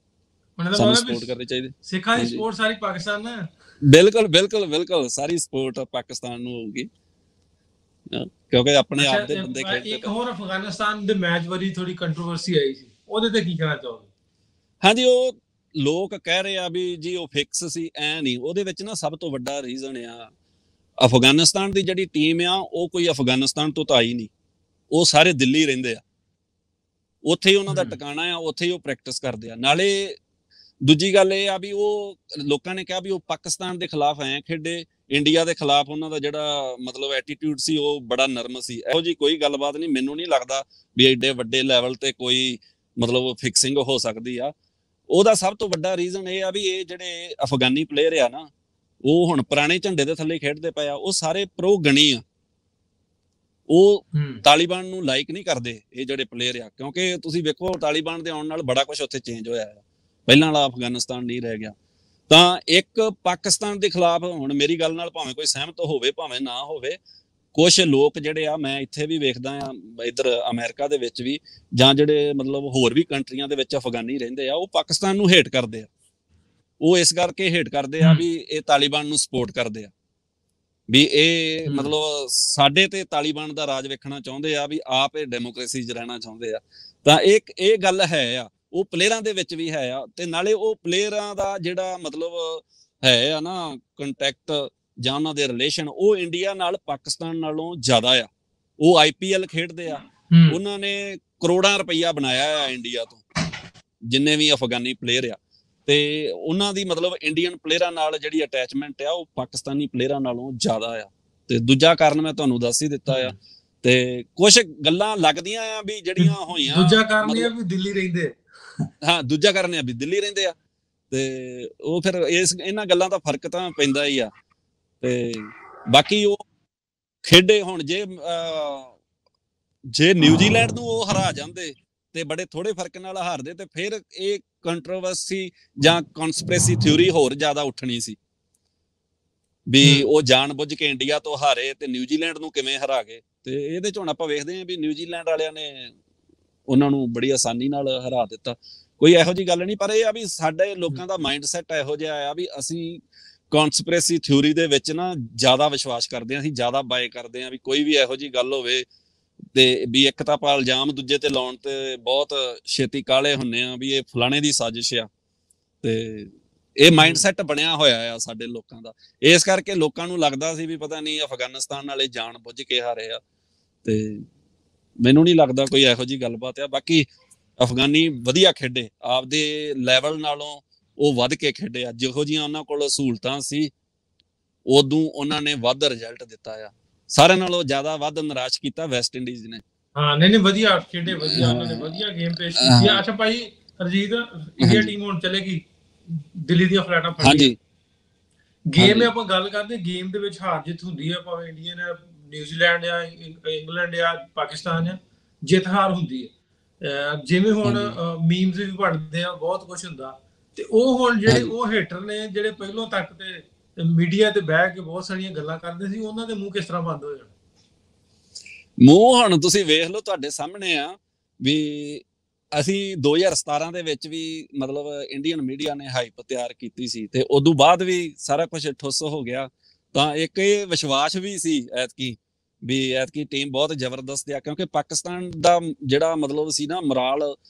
ਸਾਨੂੰ ਸਪੋਰਟ ਕਰਨੀ ਚਾਹੀਦੀ। ਸਿੱਖਾਂ ਦੀ ਸਪੋਰਟ ਸਾਰੀ ਪਾਕਿਸਤਾਨ ਨਾਲ, ਬਿਲਕੁਲ ਬਿਲਕੁਲ ਬਿਲਕੁਲ ਸਾਰੀ ਸਪੋਰਟ ਪਾਕਿਸਤਾਨ ਨੂੰ ਹੋਊਗੀ ਕਿਉਂਕਿ ਆਪਣੇ ਆਪ ਦੇ ਬੰਦੇ ਖੇਡਦੇ। ਇੱਕ ਹੋਰ ਅਫਗਾਨਿਸਤਾਨ ਦੇ ਮੈਚ ਵਾਰੀ ਥੋੜੀ ਕੰਟਰੋਵਰਸੀ ਆਈ ਸੀ, ਉਹਦੇ ਤੇ ਕੀ ਕਹਿਣਾ ਚਾਹੋਗੇ? ਹਾਂਜੀ, ਉਹ ਲੋਕ ਕਹਿ ਰਹੇ ਆ ਵੀ ਜੀ ਉਹ ਫਿਕਸ ਸੀ, ਐ ਨਹੀਂ। ਉਹਦੇ ਵਿੱਚ ਨਾ ਸਭ ਤੋਂ ਵੱਡਾ ਰੀਜ਼ਨ ਆ ਅਫਗਾਨਿਸਤਾਨ ਦੀ ਜਿਹੜੀ ਟੀਮ ਆ ਉਹ ਕੋਈ ਅਫਗਾਨਿਸਤਾਨ ਤੋਂ ਤਾਂ ਆਈ ਨਹੀਂ, ਉਹ ਸਾਰੇ ਦਿੱਲੀ ਰਹਿੰਦੇ ਆ। ਉੱਥੇ ਹੀ ਉਹਨਾਂ ਦਾ ਟਿਕਾਣਾ ਆ, ਉੱਥੇ ਹੀ ਉਹ ਪ੍ਰੈਕਟਿਸ ਕਰਦੇ ਆ। ਨਾਲੇ ਦੂਜੀ ਗੱਲ ਇਹ ਆ ਵੀ ਉਹ ਲੋਕਾਂ ਨੇ ਕਿਹਾ ਵੀ ਉਹ ਪਾਕਿਸਤਾਨ ਦੇ ਖਿਲਾਫ ਐ ਖੇਡੇ, ਇੰਡੀਆ ਦੇ ਖਿਲਾਫ ਉਹਨਾਂ ਦਾ ਜਿਹੜਾ ਮਤਲਬ ਐਟੀਟਿਊਡ ਸੀ ਉਹ ਬੜਾ ਨਰਮ ਸੀ। ਇਹੋ ਜਿਹੀ ਕੋਈ ਗੱਲਬਾਤ ਨਹੀਂ। ਮੈਨੂੰ ਨਹੀਂ ਲੱਗਦਾ ਵੀ ਐਡੇ ਵੱਡੇ ਲੈਵਲ ਤੇ ਕੋਈ ਮਤਲਬ ਫਿਕਸਿੰਗ ਹੋ ਸਕਦੀ ਆ। ਉਹਦਾ ਸਭ ਤੋਂ ਵੱਡਾ ਰੀਜ਼ਨ ਇਹ ਆ ਵੀ ਇਹ ਜਿਹੜੇ ਅਫਗਾਨੀ ਪਲੇਅਰ ਆ ਨਾ, ਉਹ ਹੁਣ ਪੁਰਾਣੇ ਝੰਡੇ ਦੇ ਥੱਲੇ ਖੇਡਦੇ ਪਏ ਆ। ਉਹ ਸਾਰੇ ਪ੍ਰੋ ਗਣੀ ਆ, ਉਹ ਤਾਲਿਬਾਨ ਨੂੰ ਲਾਈਕ ਨਹੀਂ ਕਰਦੇ ਇਹ ਜਿਹੜੇ ਪਲੇਅਰ ਆ। ਕਿਉਂਕਿ ਤੁਸੀਂ ਵੇਖੋ ਤਾਲਿਬਾਨ ਦੇ ਆਉਣ ਨਾਲ ਬੜਾ ਕੁਝ ਉੱਥੇ ਚੇਂਜ ਹੋਇਆ ਆ, ਪਹਿਲਾਂ ਵਾਲਾ ਅਫਗਾਨਿਸਤਾਨ ਨਹੀਂ ਰਹਿ ਗਿਆ। ਤਾਂ ਇੱਕ ਪਾਕਿਸਤਾਨ ਦੇ ਖਿਲਾਫ ਹੁਣ ਮੇਰੀ ਗੱਲ ਨਾਲ ਭਾਵੇਂ ਕੋਈ ਸਹਿਮਤ ਹੋਵੇ ਭਾਵੇਂ ਨਾ ਹੋਵੇ, ਕੁਝ ਲੋਕ ਜਿਹੜੇ ਆ ਮੈਂ ਇੱਥੇ ਵੀ ਵੇਖਦਾ ਆ, ਇੱਧਰ ਅਮਰੀਕਾ ਦੇ ਵਿੱਚ ਵੀ, ਜਾਂ ਜਿਹੜੇ ਮਤਲਬ ਹੋਰ ਵੀ ਕੰਟਰੀਆਂ ਦੇ ਵਿੱਚ ਅਫਗਾਨੀ ਰਹਿੰਦੇ ਆ, ਉਹ ਪਾਕਿਸਤਾਨ ਨੂੰ ਹੇਟ ਕਰਦੇ ਆ। ਉਹ ਇਸ ਕਰਕੇ ਹੇਟ ਕਰਦੇ ਆ ਵੀ ਇਹ ਤਾਲਿਬਾਨ ਨੂੰ ਸਪੋਰਟ ਕਰਦੇ ਆ, ਵੀ ਇਹ ਮਤਲਬ ਸਾਡੇ ਤੇ ਤਾਲਿਬਾਨ ਦਾ ਰਾਜ ਵੇਖਣਾ ਚਾਹੁੰਦੇ ਆ, ਵੀ ਆਪ ਇਹ ਡੈਮੋਕ੍ਰੇਸੀ 'ਚ ਰਹਿਣਾ ਚਾਹੁੰਦੇ ਆ। ਤਾਂ ਇਹ ਗੱਲ ਹੈ ਆ, ਉਹ ਪਲੇਅਰਾਂ ਦੇ ਵਿੱਚ ਵੀ ਹੈ ਆ। ਤੇ ਨਾਲੇ ਉਹ ਪਲੇਅਰਾਂ ਦਾ ਜਿਹੜਾ ਮਤਲਬ ਹੈ ਆ ਨਾ ਕੰਟੈਕਟ ਜਾਂ ਉਹਨਾਂ ਦੇ ਰਿਲੇਸ਼ਨ, ਉਹ ਇੰਡੀਆ ਨਾਲ ਪਾਕਿਸਤਾਨ ਨਾਲੋਂ ਜ਼ਿਆਦਾ ਆ। ਉਹ IPL ਖੇਡਦੇ ਆ, ਉਹਨਾਂ ਨੇ ਕਰੋੜਾਂ ਰੁਪਈਆ ਬਣਾਇਆ ਆ ਇੰਡੀਆ ਤੋਂ, ਜਿੰਨੇ ਵੀ ਅਫਗਾਨੀ ਪਲੇਅਰ ਆ। ਤੇ ਉਹਨਾਂ ਦੀ ਮਤਲਬ ਇੰਡੀਅਨ ਪਲੇਅਰਾਂ ਨਾਲ ਜਿਹੜੀ ਅਟੈਚਮੈਂਟ ਆ ਉਹ ਪਾਕਿਸਤਾਨੀ ਪਲੇਅਰਾਂ ਨਾਲੋਂ ਜ਼ਿਆਦਾ ਆ। ਤੇ ਦੂਜਾ ਕਾਰਨ ਮੈਂ ਤੁਹਾਨੂੰ ਦੱਸ ਹੀ ਦਿੱਤਾ ਆ। ਤੇ ਕੁਝ ਗੱਲਾਂ ਲੱਗਦੀਆਂ ਆ ਵੀ ਜਿਹੜੀਆਂ ਹੋਈਆਂ, ਦੂਜਾ ਕਾਰਨ ਇਹ ਆ ਵੀ ਦਿੱਲੀ ਰਹਿੰਦੇ। ਹਾਂ, ਦੂਜਾ ਕਾਰਨ ਆ ਵੀ ਦਿੱਲੀ ਰਹਿੰਦੇ ਆ। ਤੇ ਉਹ ਫਿਰ ਇਹਨਾਂ ਗੱਲਾਂ ਦਾ ਫਰਕ ਤਾਂ ਪੈਂਦਾ ਹੀ ਆ। ਤੇ ਬਾਕੀ ਉਹ ਖੇਡੇ ਹੁਣ ਜੇ ਨਿਊਜ਼ੀਲੈਂਡ ਨੂੰ ਉਹ ਹਰਾ ਜਾਂਦੇ ਤੇ ਬੜੇ ਥੋੜੇ ਫਰਕ ਨਾਲ ਹਾਰਦੇ, ਤੇ ਫਿਰ ਇਹ ਕੰਟਰੋਵਰਸੀ ਜਾਂ ਕਨਸਪੀਰੇਸੀ ਥਿਊਰੀ ਹੋਰ ਜ਼ਿਆਦਾ ਉੱਠਣੀ ਸੀ ਵੀ ਉਹ ਜਾਣ ਬੁੱਝ ਕੇ ਇੰਡੀਆ ਤੋਂ ਹਾਰੇ ਤੇ ਨਿਊਜ਼ੀਲੈਂਡ ਨੂੰ ਕਿਵੇਂ ਹਰਾ ਗਏ। ਤੇ ਇਹਦੇ ਚ ਹੁਣ ਆਪਾਂ ਵੇਖਦੇ ਹਾਂ ਵੀ ਨਿਊਜ਼ੀਲੈਂਡ ਵਾਲਿਆਂ ਨੇ ਉਹਨਾਂ ਨੂੰ ਬੜੀ ਆਸਾਨੀ ਨਾਲ ਹਰਾ ਦਿੱਤਾ। ਕੋਈ ਇਹੋ ਜਿਹੀ ਗੱਲ ਨਹੀਂ, ਪਰ ਇਹ ਆ ਵੀ ਸਾਡੇ ਲੋਕਾਂ ਦਾ ਮਾਈਂਡ ਸੈਟ ਇਹੋ ਜਿਹਾ ਆ ਵੀ ਅਸੀਂ ਕਨਸਪੀਰੇਸੀ ਥਿਊਰੀ ਦੇ ਵਿੱਚ ਨਾ ਜ਼ਿਆਦਾ ਵਿਸ਼ਵਾਸ ਕਰਦੇ ਹਾਂ, ਅਸੀਂ ਜ਼ਿਆਦਾ ਬਾਏ ਕਰਦੇ ਹਾਂ। ਵੀ ਕੋਈ ਵੀ ਇਹੋ ਜਿਹੀ ਗੱਲ ਹੋਵੇ ਤੇ ਵੀ ਇੱਕ ਤਾਂ ਆਪਾਂ ਇਲਜ਼ਾਮ ਦੂਜੇ ਤੇ ਲਾਉਣ ਤੇ ਬਹੁਤ ਛੇਤੀ ਕਾਹਲੇ ਹੁੰਨੇ ਆ ਵੀ ਇਹ ਫਲਾਣੇ ਦੀ ਸਾਜ਼ਿਸ਼ ਆ। ਤੇ ਇਹ ਮਾਈਂਡ ਸੈਟ ਬਣਿਆ ਹੋਇਆ ਆ ਸਾਡੇ ਲੋਕਾਂ ਦਾ। ਇਸ ਕਰਕੇ ਲੋਕਾਂ ਨੂੰ ਲੱਗਦਾ ਸੀ ਵੀ ਪਤਾ ਨਹੀਂ ਅਫਗਾਨਿਸਤਾਨ ਵਾਲੇ ਜਾਣ ਬੁੱਝ ਕੇ ਹਾਰੇ ਆ। ਤੇ ਮੈਨੂੰ ਨਹੀਂ ਲੱਗਦਾ ਕੋਈ ਇਹੋ ਜਿਹੀ ਗੱਲਬਾਤ ਆ। ਬਾਕੀ ਅਫਗਾਨੀ ਵਧੀਆ ਖੇਡੇ, ਆਪਦੇ ਲੈਵਲ ਨਾਲੋਂ ਉਹ ਵੱਧ ਕੇ ਖੇਡੇ ਆ। ਜਿਹੋ ਜਿਹੀਆਂ ਉਹਨਾਂ ਕੋਲ ਸਹੂਲਤਾਂ ਸੀ ਉਦੋਂ ਉਹਨਾਂ ਨੇ ਵੱਧ ਰਿਜ਼ਲਟ ਦਿੱਤਾ ਆ। ਸਾਰਿਆਂ ਨਾਲੋਂ ਜ਼ਿਆਦਾ ਵੱਧ ਨਿਰਾਸ਼ ਕੀਤਾ ਵੈਸਟ ਇੰਡੀਜ਼ ਨੇ। ਹਾਂ, ਨਹੀਂ ਵਧੀਆ ਖੇਡੇ, ਵਧੀਆ ਉਹਨਾਂ ਨੇ ਵਧੀਆ ਗੇਮ ਪੇਸ਼ ਕੀਤੀ। ਅੱਛਾ ਭਾਈ ਹਰਜੀਤ, ਇੰਡੀਆ ਟੀਮ ਹੁਣ ਚਲੇਗੀ ਦਿੱਲੀ ਦੀਆਂ ਫਲੈਟਾਂ ਫੜ ਕੇ। ਗੇਮ ਆਪਾਂ ਗੱਲ ਕਰਦੇ, ਗੇਮ ਦੇ ਵਿੱਚ ਹਾਰ ਜਿੱਤ ਹੁੰਦੀ ਆ, ਭਾਵੇਂ ਇੰਡੀਆ ਨੇ ਨਿਊਜ਼ੀਲੈਂਡ ਆ, ਇੰਗਲੈਂਡ ਆ, ਪਾਕਿਸਤਾਨ ਆ, ਜਿੱਤ ਹਾਰ ਹੁੰਦੀ ਹੈ। ਜਿਵੇਂ ਹੁਣ ਮੀਮਸ ਵੀ ਬਣਦੇ ਆ, ਬਹੁਤ ਕੁਝ ਹੁੰਦਾ। ਤੇ ਉਹ ਹੁਣ ਜਿਹੜੇ ਉਹ ਹੇਟਰ ਨੇ ਜਿਹੜੇ ਪਹਿਲੋਂ ਤੱਕ ਤੇ ਮੀਡੀਆ ਤੇ ਬਹਿ ਕੇ ਬਹੁਤ ਸਾਰੀਆਂ ਗੱਲਾਂ ਕਰਦੇ ਸੀ, ਉਹਨਾਂ ਦੇ ਮੂੰਹ ਕਿਸ ਤਰ੍ਹਾਂ ਬੰਦ ਹੋ ਜਾਣ? ਮੂੰਹ ਹੁਣ ਤੁਸੀਂ ਵੇਖ ਲਓ, ਤੁਹਾਡੇ ਸਾਹਮਣੇ ਆ ਵੀ ਅਸੀਂ 2017 ਦੇ ਵਿੱਚ ਵੀ ਮਤਲਬ ਇੰਡੀਅਨ ਮੀਡੀਆ ਨੇ ਹਾਈਪ ਤਿਆਰ ਕੀਤੀ ਸੀ ਤੇ ਉਦੋਂ ਬਾਅਦ ਵੀ ਸਾਰਾ ਕੁਝ ਠੁੱਸ ਹੋ ਗਿਆ। ਤਾਂ ਇੱਕ ਇਹ ਵਿਸ਼ਵਾਸ ਵੀ ਸੀ ਐਤਕੀ ਵੀ ਐਤਕੀ ਟੀਮ ਬਹੁਤ ਜ਼ਬਰਦਸਤ ਆ, ਕਿਉਂਕਿ ਪਾਕਿਸਤਾਨ ਦਾ ਜਿਹੜਾ ਮਤਲਬ ਸੀ ਨਾ ਮੋਰਾਲ,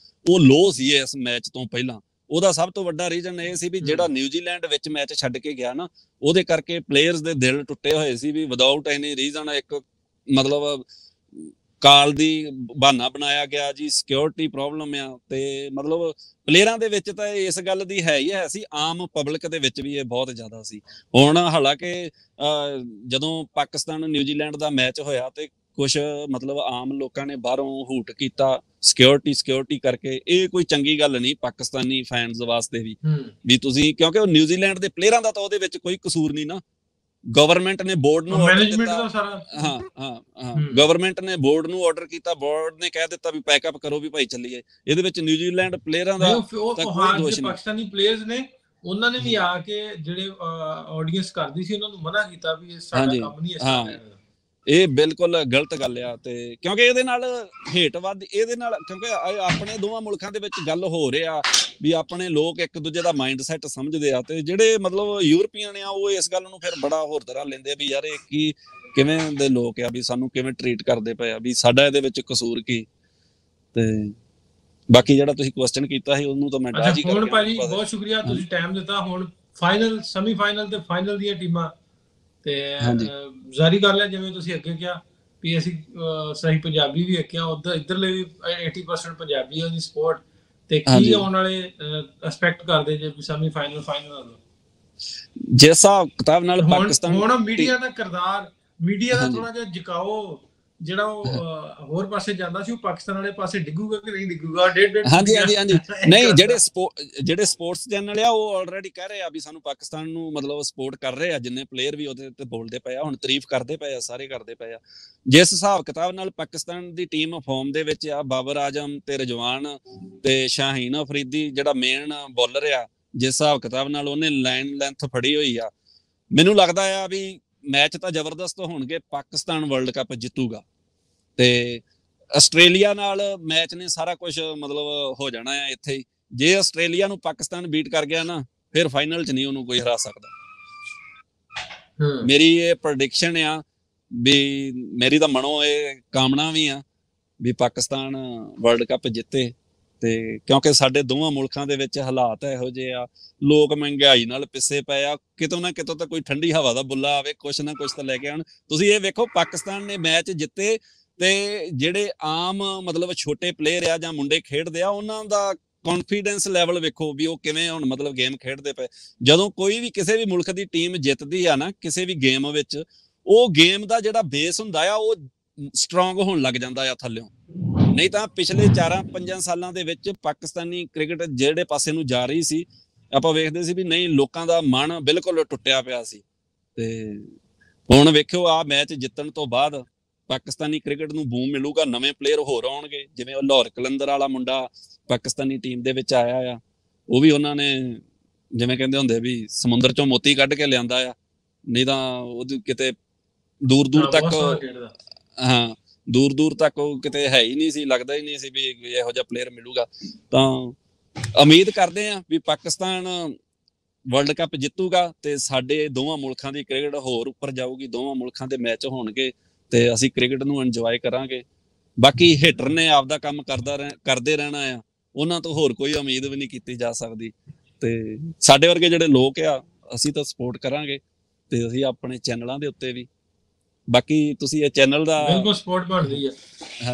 ਉਹ ਲੋ ਸੀ ਇਸ ਮੈਚ ਤੋਂ ਪਹਿਲਾਂ। ਉਹਦਾ ਸਭ ਤੋਂ ਵੱਡਾ ਰੀਜ਼ਨ ਇਹ ਸੀ ਵੀ ਜਿਹੜਾ ਨਿਊਜ਼ੀਲੈਂਡ ਵਿੱਚ ਮੈਚ ਛੱਡ ਕੇ ਗਿਆ ਨਾ, ਉਹਦੇ ਕਰਕੇ ਪਲੇਅਰਸ ਦੇ ਦਿਲ ਟੁੱਟੇ ਹੋਏ ਸੀ ਵੀ ਵਿਦਆਊਟ ਐਨੀ ਰੀਜ਼ਨ ਇੱਕ ਮਤਲਬ ਕਾਲ ਦੀ ਬਹਾਨਾ ਬਣਾਇਆ ਗਿਆ ਜੀ, ਸਿਕਿਉਰਿਟੀ ਪ੍ਰੋਬਲਮ ਆ, ਤੇ ਮਤਲਬ ਪਲੇਅਰਾਂ ਦੇ ਵਿੱਚ ਤਾਂ ਇਸ ਗੱਲ ਦੀ ਹੈ ਹੀ ਹੈ ਸੀ, ਆਮ ਪਬਲਿਕ ਦੇ ਵਿੱਚ ਵੀ ਇਹ ਬਹੁਤ ਜ਼ਿਆਦਾ ਸੀ। ਹੁਣ ਹਾਲਾਂਕਿ ਜਦੋਂ ਪਾਕਿਸਤਾਨ ਨਿਊਜ਼ੀਲੈਂਡ ਦਾ ਮੈਚ ਹੋਇਆ ਤੇ ਕੁਛ ਮਤਲਬ ਆਮ ਲੋਕਾਂ ਨੇ ਬਾਹਰੋਂ ਹੂਟ ਕੀਤਾ ਸਿਕਿਉਰਿਟੀ ਕਰਕੇ, ਇਹ ਕੋਈ ਚੰਗੀ ਗੱਲ ਨਹੀਂ ਪਾਕਿਸਤਾਨੀ ਫੈਨਸ ਵਾਸਤੇ ਵੀ ਤੁਸੀਂ, ਕਿਉਂਕਿ ਉਹ ਨਿਊਜ਼ੀਲੈਂਡ ਦੇ ਪਲੇਅਰਾਂ ਦਾ ਤਾਂ ਉਹਦੇ ਵਿੱਚ ਕੋਈ ਕਸੂਰ ਨਹੀਂ ਨਾ। ਗਵਰਨਮੈਂਟ ਨੇ ਬੋਰਡ ਨੂੰ ਆਰਡਰ ਦਿੱਤਾ, ਗਵਰਨਮੈਂਟ ਨੇ ਬੋਰਡ ਨੂੰ ਆਰਡਰ ਕੀਤਾ, ਬੋਰਡ ਨੇ ਕਹਿ ਦਿੱਤਾ ਵੀ ਪੈਕਅਪ ਕਰੋ ਵੀ ਭਾਈ ਚੱਲੀਏ। ਇਹਦੇ ਵਿੱਚ ਨਿਊਜ਼ੀਲੈਂਡ ਪਲੇਅਰਾਂ ਦਾ ਤਾਂ ਕੋਈ ਦੋਸ਼ ਨਹੀਂ। ਪਾਕਿਸਤਾਨੀ ਪਲੇਅਰਸ ਨੇ ਉਹਨਾਂ ਨੇ ਵੀ ਆ ਕੇ ਜਿਹੜੇ ਆਡੀਅנס ਕਰਦੀ ਸੀ ਉਹਨਾਂ ਨੂੰ ਮਨਾ ਕੀਤਾ ਵੀ ਇਹ ਸਾਡਾ ਕੰਮ ਨਹੀਂ, ਇਸ ਤਰ੍ਹਾਂ ਦਾ। ਇਹ ਬਿਲਕੁਲ ਗਲਤ ਗੱਲ ਆ, ਤੇ ਕਿਉਂਕਿ ਇਹਦੇ ਨਾਲ ਹੇਟ ਵੱਧ, ਇਹਦੇ ਨਾਲ ਕਿਉਂਕਿ ਆਪਣੇ ਦੋਵਾਂ ਮੁਲਕਾਂ ਦੇ ਵਿੱਚ ਗੱਲ ਹੋ ਰਿਹਾ ਵੀ ਆਪਣੇ ਲੋਕ ਇੱਕ ਦੂਜੇ ਦਾ ਮਾਈਂਡ ਸੈਟ ਸਮਝਦੇ ਆ, ਤੇ ਜਿਹੜੇ ਮਤਲਬ ਯੂਰਪੀਅਨ ਆ ਉਹ ਇਸ ਗੱਲ ਨੂੰ ਫਿਰ ਬੜਾ ਹੋਰ ਤਰ੍ਹਾਂ ਲੈਂਦੇ ਵੀ ਯਾਰ ਇਹ ਕਿਵੇਂ ਦੇ ਲੋਕ ਆ, ਵੀ ਸਾਨੂੰ ਕਿਵੇਂ ਟਰੀਟ ਕਰਦੇ ਪਏ ਆ, ਵੀ ਸਾਡਾ ਇਹਦੇ ਵਿੱਚ ਕਸੂਰ ਕੀ। ਤੇ ਬਾਕੀ ਜਿਹੜਾ ਤੁਸੀਂ ਕੁਐਸਚਨ ਕੀਤਾ ਸੀ ਉਹਨੂੰ ਤਾਂ ਮੈਂ ਡਾਜ ਹੀ ਕਰਕੇ। ਹੁਣ ਭਾਜੀ ਬਹੁਤ ਸ਼ੁਕਰੀਆ, ਤੁਸੀਂ ਟਾਈਮ ਦਿੱਤਾ। ਹੁਣ ਫਾਈਨਲ, ਸੈਮੀਫਾਈਨਲ ਤੇ ਫਾਈਨਲ ਦੀਆਂ ਟੀਮਾਂ ਤੇ ਜ਼ਾਰੀ ਗੱਲ ਹੈ, ਜਿਵੇਂ ਤੁਸੀਂ ਅੱਗੇ ਕਿਹਾ ਵੀ ਅਸੀਂ ਸਹੀ ਪੰਜਾਬੀ ਵੀ ਵੇਖਿਆ, ਉਧਰ ਇੱਧਰਲੇ ਵੀ 80% ਪੰਜਾਬੀ ਆ ਉਹਦੀ ਸਪੋਰਟ, ਤੇ ਕੀ ਆਉਣ ਵਾਲੇ ਐਕਸਪੈਕਟ ਕਰਦੇ ਜੇ ਸੈਮੀਫਾਈਨਲ ਫਾਈਨਲ ਵੱਲੋਂ? ਜਿਸ ਹਿਸਾਬ ਕਿਤਾਬ ਨਾਲ ਪਾਕਿਸਤਾਨ ਹੁਣ ਮੀਡੀਆ ਦਾ ਕਿਰਦਾਰ, ਮੀਡੀਆ ਦਾ ਥੋੜਾ ਜਿਹਾ ਝੁਕਾਓ ਜਿਹੜਾ ਉਹ ਹੋਰ ਪਾਸੇ ਜਾਂਦਾ ਸੀ, ਉਹ ਪਾਕਿਸਤਾਨ ਵਾਲੇ ਪਾਸੇ ਡਿੱਗੂਗਾ ਕਿ ਨਹੀਂ ਡਿੱਗੂਗਾ? ਹਾਂਜੀ ਨਹੀਂ, ਜਿਹੜੇ ਸਪੋਰਟਸ ਚੈਨਲ ਆ ਉਹ ਆਲਰੇਡੀ ਕਹਿ ਰਹੇ ਆ ਵੀ ਸਾਨੂੰ ਪਾਕਿਸਤਾਨ ਨੂੰ ਮਤਲਬ ਸਪੋਰਟ ਕਰ ਰਹੇ ਆ, ਜਿੰਨੇ ਪਲੇਅਰ ਵੀ ਉਹਦੇ ਤੇ ਬੋਲਦੇ ਪਏ ਆ, ਹੁਣ ਤਾਰੀਫ ਕਰਦੇ ਪਏ ਆ, ਸਾਰੇ ਕਰਦੇ ਪਏ ਆ। ਜਿਸ ਹਿਸਾਬ ਕਿਤਾਬ ਨਾਲ ਪਾਕਿਸਤਾਨ ਦੀ ਟੀਮ ਫਾਰਮ ਦੇ ਵਿੱਚ ਆ, ਬਾਬਰ ਆਜ਼ਮ ਤੇ ਰਿਜ਼ਵਾਨ ਤੇ ਸ਼ਾਹੀਨ ਅਫਰੀਦੀ ਜਿਹੜਾ ਮੇਨ ਬੋਲਰ ਆ, ਜਿਸ ਹਿਸਾਬ ਕਿਤਾਬ ਨਾਲ ਉਹਨੇ ਲਾਈਨ ਲੈਂਥ ਫੜੀ ਹੋਈ ਆ, ਮੈਨੂੰ ਲੱਗਦਾ ਆ ਵੀ ਮੈਚ ਤਾਂ ਜ਼ਬਰਦਸਤ ਹੋਣਗੇ, ਪਾਕਿਸਤਾਨ ਵਰਲਡ ਕੱਪ ਜਿੱਤੂਗਾ। ਤੇ ਆਸਟ੍ਰੇਲੀਆ ਨਾਲ ਮੈਚ ਨੇ ਸਾਰਾ ਕੁਝ ਮਤਲਬ ਹੋ ਜਾਣਾ ਆ ਇੱਥੇ ਹੀ। ਜੇ ਆਸਟ੍ਰੇਲੀਆ ਨੂੰ ਪਾਕਿਸਤਾਨ ਬੀਟ ਕਰ ਗਿਆ ਨਾ, ਫਿਰ ਫਾਈਨਲ 'ਚ ਨਹੀਂ ਉਹਨੂੰ ਕੋਈ ਹਰਾ ਸਕਦਾ। ਮੇਰੀ ਇਹ ਪ੍ਰੈਡਿਕਸ਼ਨ ਆ, ਵੀ ਮੇਰੀ ਤਾਂ ਮਨੋਂ ਇਹ ਕਾਮਨਾ ਵੀ ਆ ਵੀ ਪਾਕਿਸਤਾਨ ਵਰਲਡ ਕੱਪ ਜਿੱਤੇ। ਤੇ ਕਿਉਂਕਿ ਸਾਡੇ ਦੋਵਾਂ ਮੁਲਕਾਂ ਦੇ ਵਿੱਚ ਹਾਲਾਤ ਇਹੋ ਜਿਹੇ ਆ, ਲੋਕ ਮਹਿੰਗਾਈ ਨਾਲ ਪਿੱਛੇ ਪਏ ਆ, ਕਿਤੋਂ ਨਾ ਕਿਤੋਂ ਤਾਂ ਕੋਈ ਠੰਡੀ ਹਵਾ ਦਾ ਬੁੱਲਾ ਆਵੇ, ਕੁਛ ਨਾ ਕੁਛ ਤਾਂ ਲੈ ਕੇ ਆਉਣ। ਤੁਸੀਂ ਇਹ ਵੇਖੋ ਪਾਕਿਸਤਾਨ ਨੇ ਮੈਚ ਜਿੱਤੇ, ਤੇ ਜਿਹੜੇ ਆਮ ਮਤਲਬ ਛੋਟੇ ਪਲੇਅਰ ਆ ਜਾਂ ਮੁੰਡੇ ਖੇਡਦੇ ਆ, ਉਹਨਾਂ ਦਾ ਕੌਨਫੀਡੈਂਸ ਲੈਵਲ ਵੇਖੋ ਵੀ ਉਹ ਕਿਵੇਂ ਹੁਣ ਮਤਲਬ ਗੇਮ ਖੇਡਦੇ ਪਏ। ਜਦੋਂ ਕੋਈ ਵੀ ਕਿਸੇ ਵੀ ਮੁਲਕ ਦੀ ਟੀਮ ਜਿੱਤਦੀ ਆ ਨਾ ਕਿਸੇ ਵੀ ਗੇਮ ਵਿੱਚ, ਉਹ ਗੇਮ ਦਾ ਜਿਹੜਾ ਬੇਸ ਹੁੰਦਾ ਆ ਉਹ ਸਟਰੋਂਗ ਹੋਣ ਲੱਗ ਜਾਂਦਾ ਆ ਥੱਲਿਓਂ। ਨਹੀਂ ਤਾਂ ਪਿਛਲੇ 4-5 ਸਾਲਾਂ ਦੇ ਵਿੱਚ ਪਾਕਿਸਤਾਨੀ ਕ੍ਰਿਕਟ ਜਿਹੜੇ ਪਾਸੇ ਨੂੰ ਜਾ ਰਹੀ ਸੀ, ਆਪਾਂ ਵੇਖਦੇ ਸੀ ਵੀ ਨਹੀਂ, ਲੋਕਾਂ ਦਾ ਮਨ ਬਿਲਕੁਲ ਟੁੱਟਿਆ ਪਿਆ ਸੀ। ਤੇ ਹੁਣ ਵੇਖਿਓ ਆ ਮੈਚ ਜਿੱਤਣ ਤੋਂ ਬਾਅਦ ਪਾਕਿਸਤਾਨੀ ਕ੍ਰਿਕਟ ਨੂੰ ਬੂਮ ਮਿਲੂਗਾ, ਨਵੇਂ ਪਲੇਅਰ ਹੋਰ ਆਉਣਗੇ, ਜਿਵੇਂ ਉਹ ਲਾਹੌਰ ਕਲੰਦਰ ਵਾਲਾ ਮੁੰਡਾ ਪਾਕਿਸਤਾਨੀ ਟੀਮ ਦੇ ਵਿੱਚ ਆਇਆ ਆ, ਉਹ ਵੀ ਉਹਨਾਂ ਨੇ ਜਿਵੇਂ ਕਹਿੰਦੇ ਹੁੰਦੇ ਵੀ ਸਮੁੰਦਰ ਚੋਂ ਮੋਤੀ ਕੱਢ ਕੇ ਲਿਆਂਦਾ ਆ, ਨਹੀਂ ਤਾਂ ਉਹਦੀ ਕਿਤੇ ਦੂਰ ਤੱਕ ਉਹ ਕਿਤੇ ਹੈ ਹੀ ਨਹੀਂ ਸੀ, ਲੱਗਦਾ ਹੀ ਨਹੀਂ ਸੀ ਵੀ ਇਹੋ ਜਿਹਾ ਪਲੇਅਰ ਮਿਲੂਗਾ। ਤਾਂ ਉਮੀਦ ਕਰਦੇ ਆ ਵੀ ਪਾਕਿਸਤਾਨ ਵਰਲਡ ਕੱਪ ਜਿੱਤੂਗਾ ਤੇ ਸਾਡੇ ਦੋਵਾਂ ਮੁਲਕਾਂ ਦੀ ਕ੍ਰਿਕਟ ਹੋਰ ਉੱਪਰ ਜਾਊਗੀ, ਦੋਵਾਂ ਮੁਲਕਾਂ ਦੇ ਮੈਚ ਹੋਣਗੇ ਤੇ ਅਸੀਂ ਕ੍ਰਿਕਟ ਨੂੰ ਇੰਜੋਏ ਕਰਾਂਗੇ। ਬਾਕੀ ਹਿੱਟਰ ਨੇ ਆਪਦਾ ਕੰਮ ਕਰਦੇ ਰਹਿਣਾ ਆ, ਉਹਨਾਂ ਤੋਂ ਹੋਰ ਕੋਈ ਉਮੀਦ ਵੀ ਨਹੀਂ ਕੀਤੀ ਜਾ ਸਕਦੀ। ਤੇ ਸਾਡੇ ਵਰਗੇ ਜਿਹੜੇ ਲੋਕ ਆ, ਅਸੀਂ ਤਾਂ ਸਪੋਰਟ ਕਰਾਂਗੇ, ਤੇ ਅਸੀਂ ਆਪਣੇ ਚੈਨਲਾਂ ਦੇ ਉੱਤੇ ਵੀ। ਬਾਕੀ ਤੁਸੀਂ ਇਹ ਚੈਨਲ ਦਾ ਬਿਲਕੁਲ ਸਪੋਰਟ ਬਣਦੀ ਹੈ,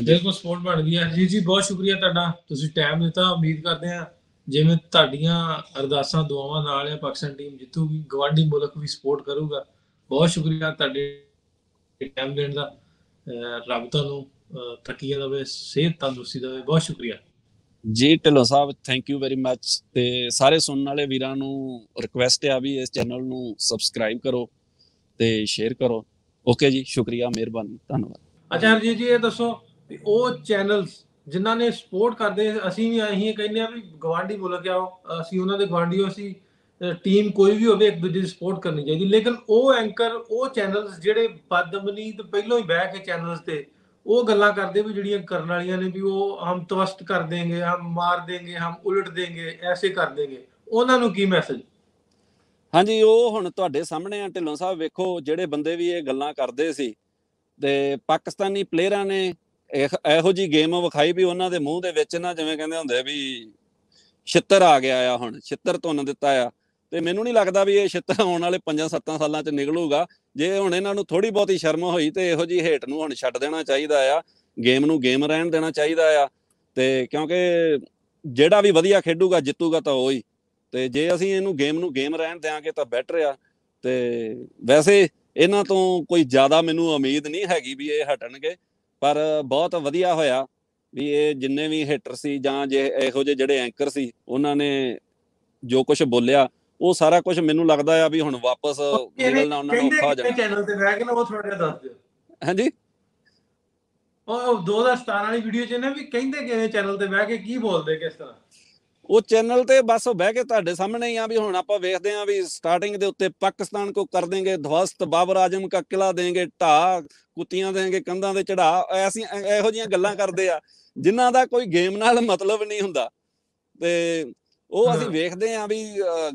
ਬਿਲਕੁਲ ਸਪੋਰਟ ਬਣਦੀ ਹੈ ਜੀ। ਬਹੁਤ ਸ਼ੁਕਰੀਆ ਤੁਹਾਡਾ, ਤੁਸੀਂ ਟਾਈਮ ਦਿੱਤਾ। ਉਮੀਦ ਕਰਦੇ ਆ ਜਿਵੇਂ ਤੁਹਾਡੀਆਂ ਅਰਦਾਸਾਂ ਦੁਆਵਾਂ ਨਾਲ ਪਾਕਿਸਤਾਨ ਟੀਮ ਜਿੱਤੂਗੀ, ਗਵਾਂਢੀ ਮੁਲਕ ਵੀ ਸਪੋਰਟ ਕਰੂਗਾ। ਬਹੁਤ ਸ਼ੁਕਰੀਆ ਤੁਹਾਡੇ ਟਾਈਮ ਦੇਣ ਦਾ। ਰੱਬ ਤੁਹਾਨੂੰ ਤਰੱਕੀਆਂ ਦੇਵੇ, ਸਿਹਤ ਤੰਦਰੁਸਤੀ ਦੇਵੇ। ਬਹੁਤ ਸ਼ੁਕਰੀਆ ਜੀ ਢਿੱਲੋਂ ਸਾਹਿਬ, ਥੈਂਕ ਯੂ ਵੈਰੀ ਮੱਚ। ਤੇ ਸਾਰੇ ਸੁਣਨ ਵਾਲੇ ਵੀਰਾਂ ਨੂੰ ਰਿਕੁਐਸਟ ਆ ਵੀ ਇਸ ਚੈਨਲ ਨੂੰ ਸਬਸਕ੍ਰਾਈਬ ਕਰੋ ਤੇ ਸ਼ੇਅਰ ਕਰੋ। ਓਕੇ ਜੀ, ਸ਼ੁਕਰੀਆ, ਮਿਹਰਬਾਨੀ, ਧੰਨਵਾਦ। ਅੱਛਾ ਹਰਜੀਤ ਜੀ, ਇਹ ਦੱਸੋ ਵੀ ਉਹ ਚੈਨਲਸ ਜਿਨ੍ਹਾਂ ਨੇ ਸਪੋਰਟ ਕਰਦੇ, ਅਸੀਂ ਕਹਿੰਦੇ ਆ ਵੀ ਗਵਾਂਢੀ ਮੁਲਕ ਆ, ਅਸੀਂ ਉਹਨਾਂ ਦੇ ਗਵਾਂਢੀ, ਅਸੀਂ ਟੀਮ ਕੋਈ ਵੀ ਹੋਵੇ ਇੱਕ ਦੂਜੇ ਦੀ ਸਪੋਰਟ ਕਰਨੀ ਚਾਹੀਦੀ। ਲੇਕਿਨ ਉਹ ਐਂਕਰ, ਉਹ ਚੈਨਲਸ ਜਿਹੜੇ ਬਦਮਨੀਤ ਪਹਿਲਾਂ ਹੀ ਬਹਿ ਕੇ ਚੈਨਲਸ ਤੇ ਉਹ ਗੱਲਾਂ ਕਰਦੇ ਵੀ ਜਿਹੜੀਆਂ ਕਰਨ ਵਾਲੀਆਂ ਨੇ, ਵੀ ਉਹ ਹਮ ਤਵਸਤ ਕਰ ਦੇਂਗੇ, ਹਮ ਮਾਰ ਦੇਂਗੇ, ਹਮ ਉਲਟ ਦੇਂਗੇ, ਐਸੇ ਕਰ ਦੇਂਗੇ, ਉਹਨਾਂ ਨੂੰ ਕੀ ਮੈਸੇਜ? ਹਾਂਜੀ, ਉਹ ਹੁਣ ਤੁਹਾਡੇ ਸਾਹਮਣੇ ਆ ਢਿੱਲੋਂ ਸਾਹਿਬ। ਵੇਖੋ ਜਿਹੜੇ ਬੰਦੇ ਵੀ ਇਹ ਗੱਲਾਂ ਕਰਦੇ ਸੀ, ਤੇ ਪਾਕਿਸਤਾਨੀ ਪਲੇਅਰਾਂ ਨੇ ਇਹੋ ਜਿਹੀ ਗੇਮ ਵਿਖਾਈ ਵੀ ਉਹਨਾਂ ਦੇ ਮੂੰਹ ਦੇ ਵਿੱਚ ਨਾ, ਜਿਵੇਂ ਕਹਿੰਦੇ ਹੁੰਦੇ ਵੀ ਛਿੱਤਰ ਆ ਗਿਆ ਆ, ਹੁਣ ਛਿੱਤਰ ਧੁੰਨ ਦਿੱਤਾ ਆ। ਤੇ ਮੈਨੂੰ ਨਹੀਂ ਲੱਗਦਾ ਵੀ ਇਹ ਛਿੱਤਰ ਆਉਣ ਵਾਲੇ 5-7 ਸਾਲਾਂ 'ਚ ਨਿਕਲੂਗਾ। ਜੇ ਹੁਣ ਇਹਨਾਂ ਨੂੰ ਥੋੜੀ ਬਹੁਤੀ ਸ਼ਰਮ ਹੋਈ ਤੇ ਇਹੋ ਜਿਹੀ ਹੇਟ ਨੂੰ ਹੁਣ ਛੱਡ ਦੇਣਾ ਚਾਹੀਦਾ ਆ, ਗੇਮ ਨੂੰ ਗੇਮ ਰਹਿਣ ਦੇਣਾ ਚਾਹੀਦਾ ਆ। ਤੇ ਕਿਉਂਕਿ ਜਿਹੜਾ ਵੀ ਵਧੀਆ ਖੇਡੂਗਾ ਜਿੱਤੂਗਾ ਤਾਂ ਉਹ ਹੀ, ਤੇ ਜੇ ਅਸੀਂ ਇਹਨੂੰ ਗੇਮ ਨੂੰ ਗੇਮ ਰਹਿਣ ਦਿਆਂਗੇ ਤਾਂ ਬੈਟਰ ਆ। ਤੇ ਵੈਸੇ ਇਹਨਾਂ ਤੋਂ ਕੋਈ ਜ਼ਿਆਦਾ ਮੈਨੂੰ ਉਮੀਦ ਨਹੀਂ ਹੈਗੀ ਵੀ ਇਹ ਹਟਣਗੇ, ਪਰ ਬਹੁਤ ਵਧੀਆ ਹੋਇਆ ਵੀ ਇਹ ਜਿੰਨੇ ਵੀ ਹਿੱਟਰ ਸੀ ਜਾਂ ਜੇ ਇਹੋ ਜਿਹੇ ਜਿਹੜੇ ਐਂਕਰ ਸੀ ਉਹਨਾਂ ਨੇ ਜੋ ਕੁਝ ਬੋਲਿਆ ਉਹ ਸਾਰਾ ਕੁਝ ਮੈਨੂੰ ਲੱਗਦਾ ਆ ਵੀ ਹੁਣ ਵਾਪਸ ਨਿਕਲਣਾ ਉਹਨਾਂ ਨੂੰ ਔਖਾ ਹੋ ਜਾਣਾ। ਚੈਨਲ ਤੇ ਬਹਿ ਕੇ ਨਾ ਉਹ ਥੋੜਾ ਜਿਹਾ ਦੱਸ ਦਿਓ। ਹਾਂਜੀ, ਉਹ 2017 ਵਾਲੀ ਵੀਡੀਓ 'ਚ ਨੇ ਵੀ ਕਹਿੰਦੇ ਕਿਵੇਂ ਚੈਨਲ ਤੇ ਬਹਿ ਕੇ ਕੀ ਬੋਲਦੇ ਕਿਸ ਤਰ੍ਹਾਂ? ਉਹ ਚੈਨਲ ਤੇ ਬਸ ਉਹ ਬਹਿ ਕੇ ਤੁਹਾਡੇ ਸਾਹਮਣੇ ਹੀ ਆ ਵੀ ਹੁਣ ਆਪਾਂ ਵੇਖਦੇ ਆ ਵੀ ਸਟਾਰਟਿੰਗ ਦੇ ਉੱਤੇ ਪਾਕਿਸਤਾਨ ਕੋ ਕਰ ਦੇਂਗੇ ਧਵਸਤ, ਬਾਬਰ ਆਜਮ ਕਾ ਕਿਲਾ ਦੇਂਗੇ ਢਾ, ਕੁੱਤੀਆਂ ਦੇਂਗੇ ਕੰਧਾਂ ਤੇ ਚੜਾ, ਐਸੀ ਇਹੋ ਜਿਹੀਆਂ ਗੱਲਾਂ ਕਰਦੇ ਆ ਜਿਨ੍ਹਾਂ ਦਾ ਕੋਈ ਗੇਮ ਨਾਲ ਮਤਲਬ ਨਹੀਂ ਹੁੰਦਾ। ਤੇ ਉਹ ਅਸੀਂ ਵੇਖਦੇ ਆ ਵੀ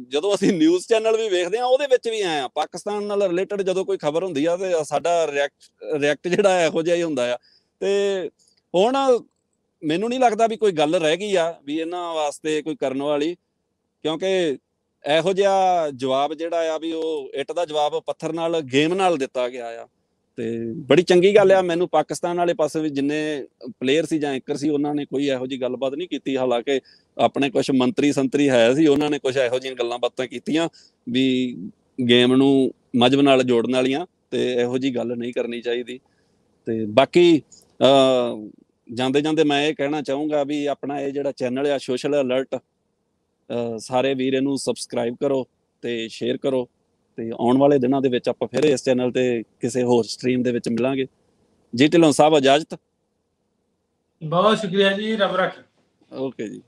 ਜਦੋਂ ਅਸੀਂ ਨਿਊਜ਼ ਚੈਨਲ ਵੀ ਵੇਖਦੇ ਆ ਉਹਦੇ ਵਿੱਚ ਵੀ ਆਏ ਆ ਪਾਕਿਸਤਾਨ ਨਾਲ ਰਿਲੇਟਡ ਜਦੋਂ ਕੋਈ ਖਬਰ ਹੁੰਦੀ ਆ ਤੇ ਸਾਡਾ ਰਿਐਕਟ ਜਿਹੜਾ ਇਹੋ ਜਿਹਾ ਹੀ ਹੁੰਦਾ ਆ। ਤੇ ਹੁਣ ਮੈਨੂੰ ਨਹੀਂ ਲੱਗਦਾ ਵੀ ਕੋਈ ਗੱਲ ਰਹਿ ਗਈ ਆ ਵੀ ਇਹਨਾਂ ਵਾਸਤੇ ਕੋਈ ਕਰਨ ਵਾਲੀ, ਕਿਉਂਕਿ ਇਹੋ ਜਿਹਾ ਜਵਾਬ ਜਿਹੜਾ ਆ ਵੀ ਉਹ ਇੱਟ ਦਾ ਜਵਾਬ ਪੱਥਰ ਨਾਲ ਗੇਮ ਨਾਲ ਦਿੱਤਾ ਗਿਆ ਆ। ਤੇ ਬੜੀ ਚੰਗੀ ਗੱਲ ਆ। ਮੈਨੂੰ ਪਾਕਿਸਤਾਨ ਵਾਲੇ ਪਾਸੇ ਵੀ ਜਿੰਨੇ ਪਲੇਅਰ ਸੀ ਜਾਂ ਐਂਕਰ ਸੀ ਉਹਨਾਂ ਨੇ ਕੋਈ ਇਹੋ ਜਿਹੀ ਗੱਲਬਾਤ ਨਹੀਂ ਕੀਤੀ। ਹਾਲਾਂਕਿ ਆਪਣੇ ਕੁਝ ਮੰਤਰੀ ਸੰਤਰੀ ਹੈ ਸੀ, ਉਹਨਾਂ ਨੇ ਕੁਝ ਇਹੋ ਜਿਹੀਆਂ ਗੱਲਾਂ ਬਾਤਾਂ ਕੀਤੀਆਂ ਵੀ ਗੇਮ ਨੂੰ ਮਜ਼ਹਬ ਨਾਲ ਜੋੜਨ ਵਾਲੀਆਂ, ਤੇ ਇਹੋ ਜਿਹੀ ਗੱਲ ਨਹੀਂ ਕਰਨੀ ਚਾਹੀਦੀ। ਤੇ ਬਾਕੀ ਜਾਂਦੇ ਜਾਂਦੇ ਮੈਂ ਇਹ ਕਹਿਣਾ ਚਾਹੂੰਗਾ ਵੀ ਆਪਣਾ ਇਹ ਜਿਹੜਾ ਚੈਨਲ ਆ ਸੋਸ਼ਲ ਅਲਰਟ, ਸਾਰੇ ਵੀਰ ਇਹਨੂੰ ਸਬਸਕ੍ਰਾਈਬ ਕਰੋ ਤੇ ਸ਼ੇਅਰ ਕਰੋ। ਤੇ ਆਉਣ ਵਾਲੇ ਦਿਨਾਂ ਦੇ ਵਿੱਚ ਆਪਾਂ ਫਿਰ ਇਸ ਚੈਨਲ ਤੇ ਕਿਸੇ ਹੋਰ ਸਟਰੀਮ ਦੇ ਵਿੱਚ ਮਿਲਾਂਗੇ। ਜੀ ਢਿੱਲੋਂ ਸਾਹਿਬ ਇਜਾਜ਼ਤ। ਬਹੁਤ ਸ਼ੁਕਰੀਆ ਜੀ, ਰੱਬ ਰੱਖ। ਓਕੇ ਜੀ।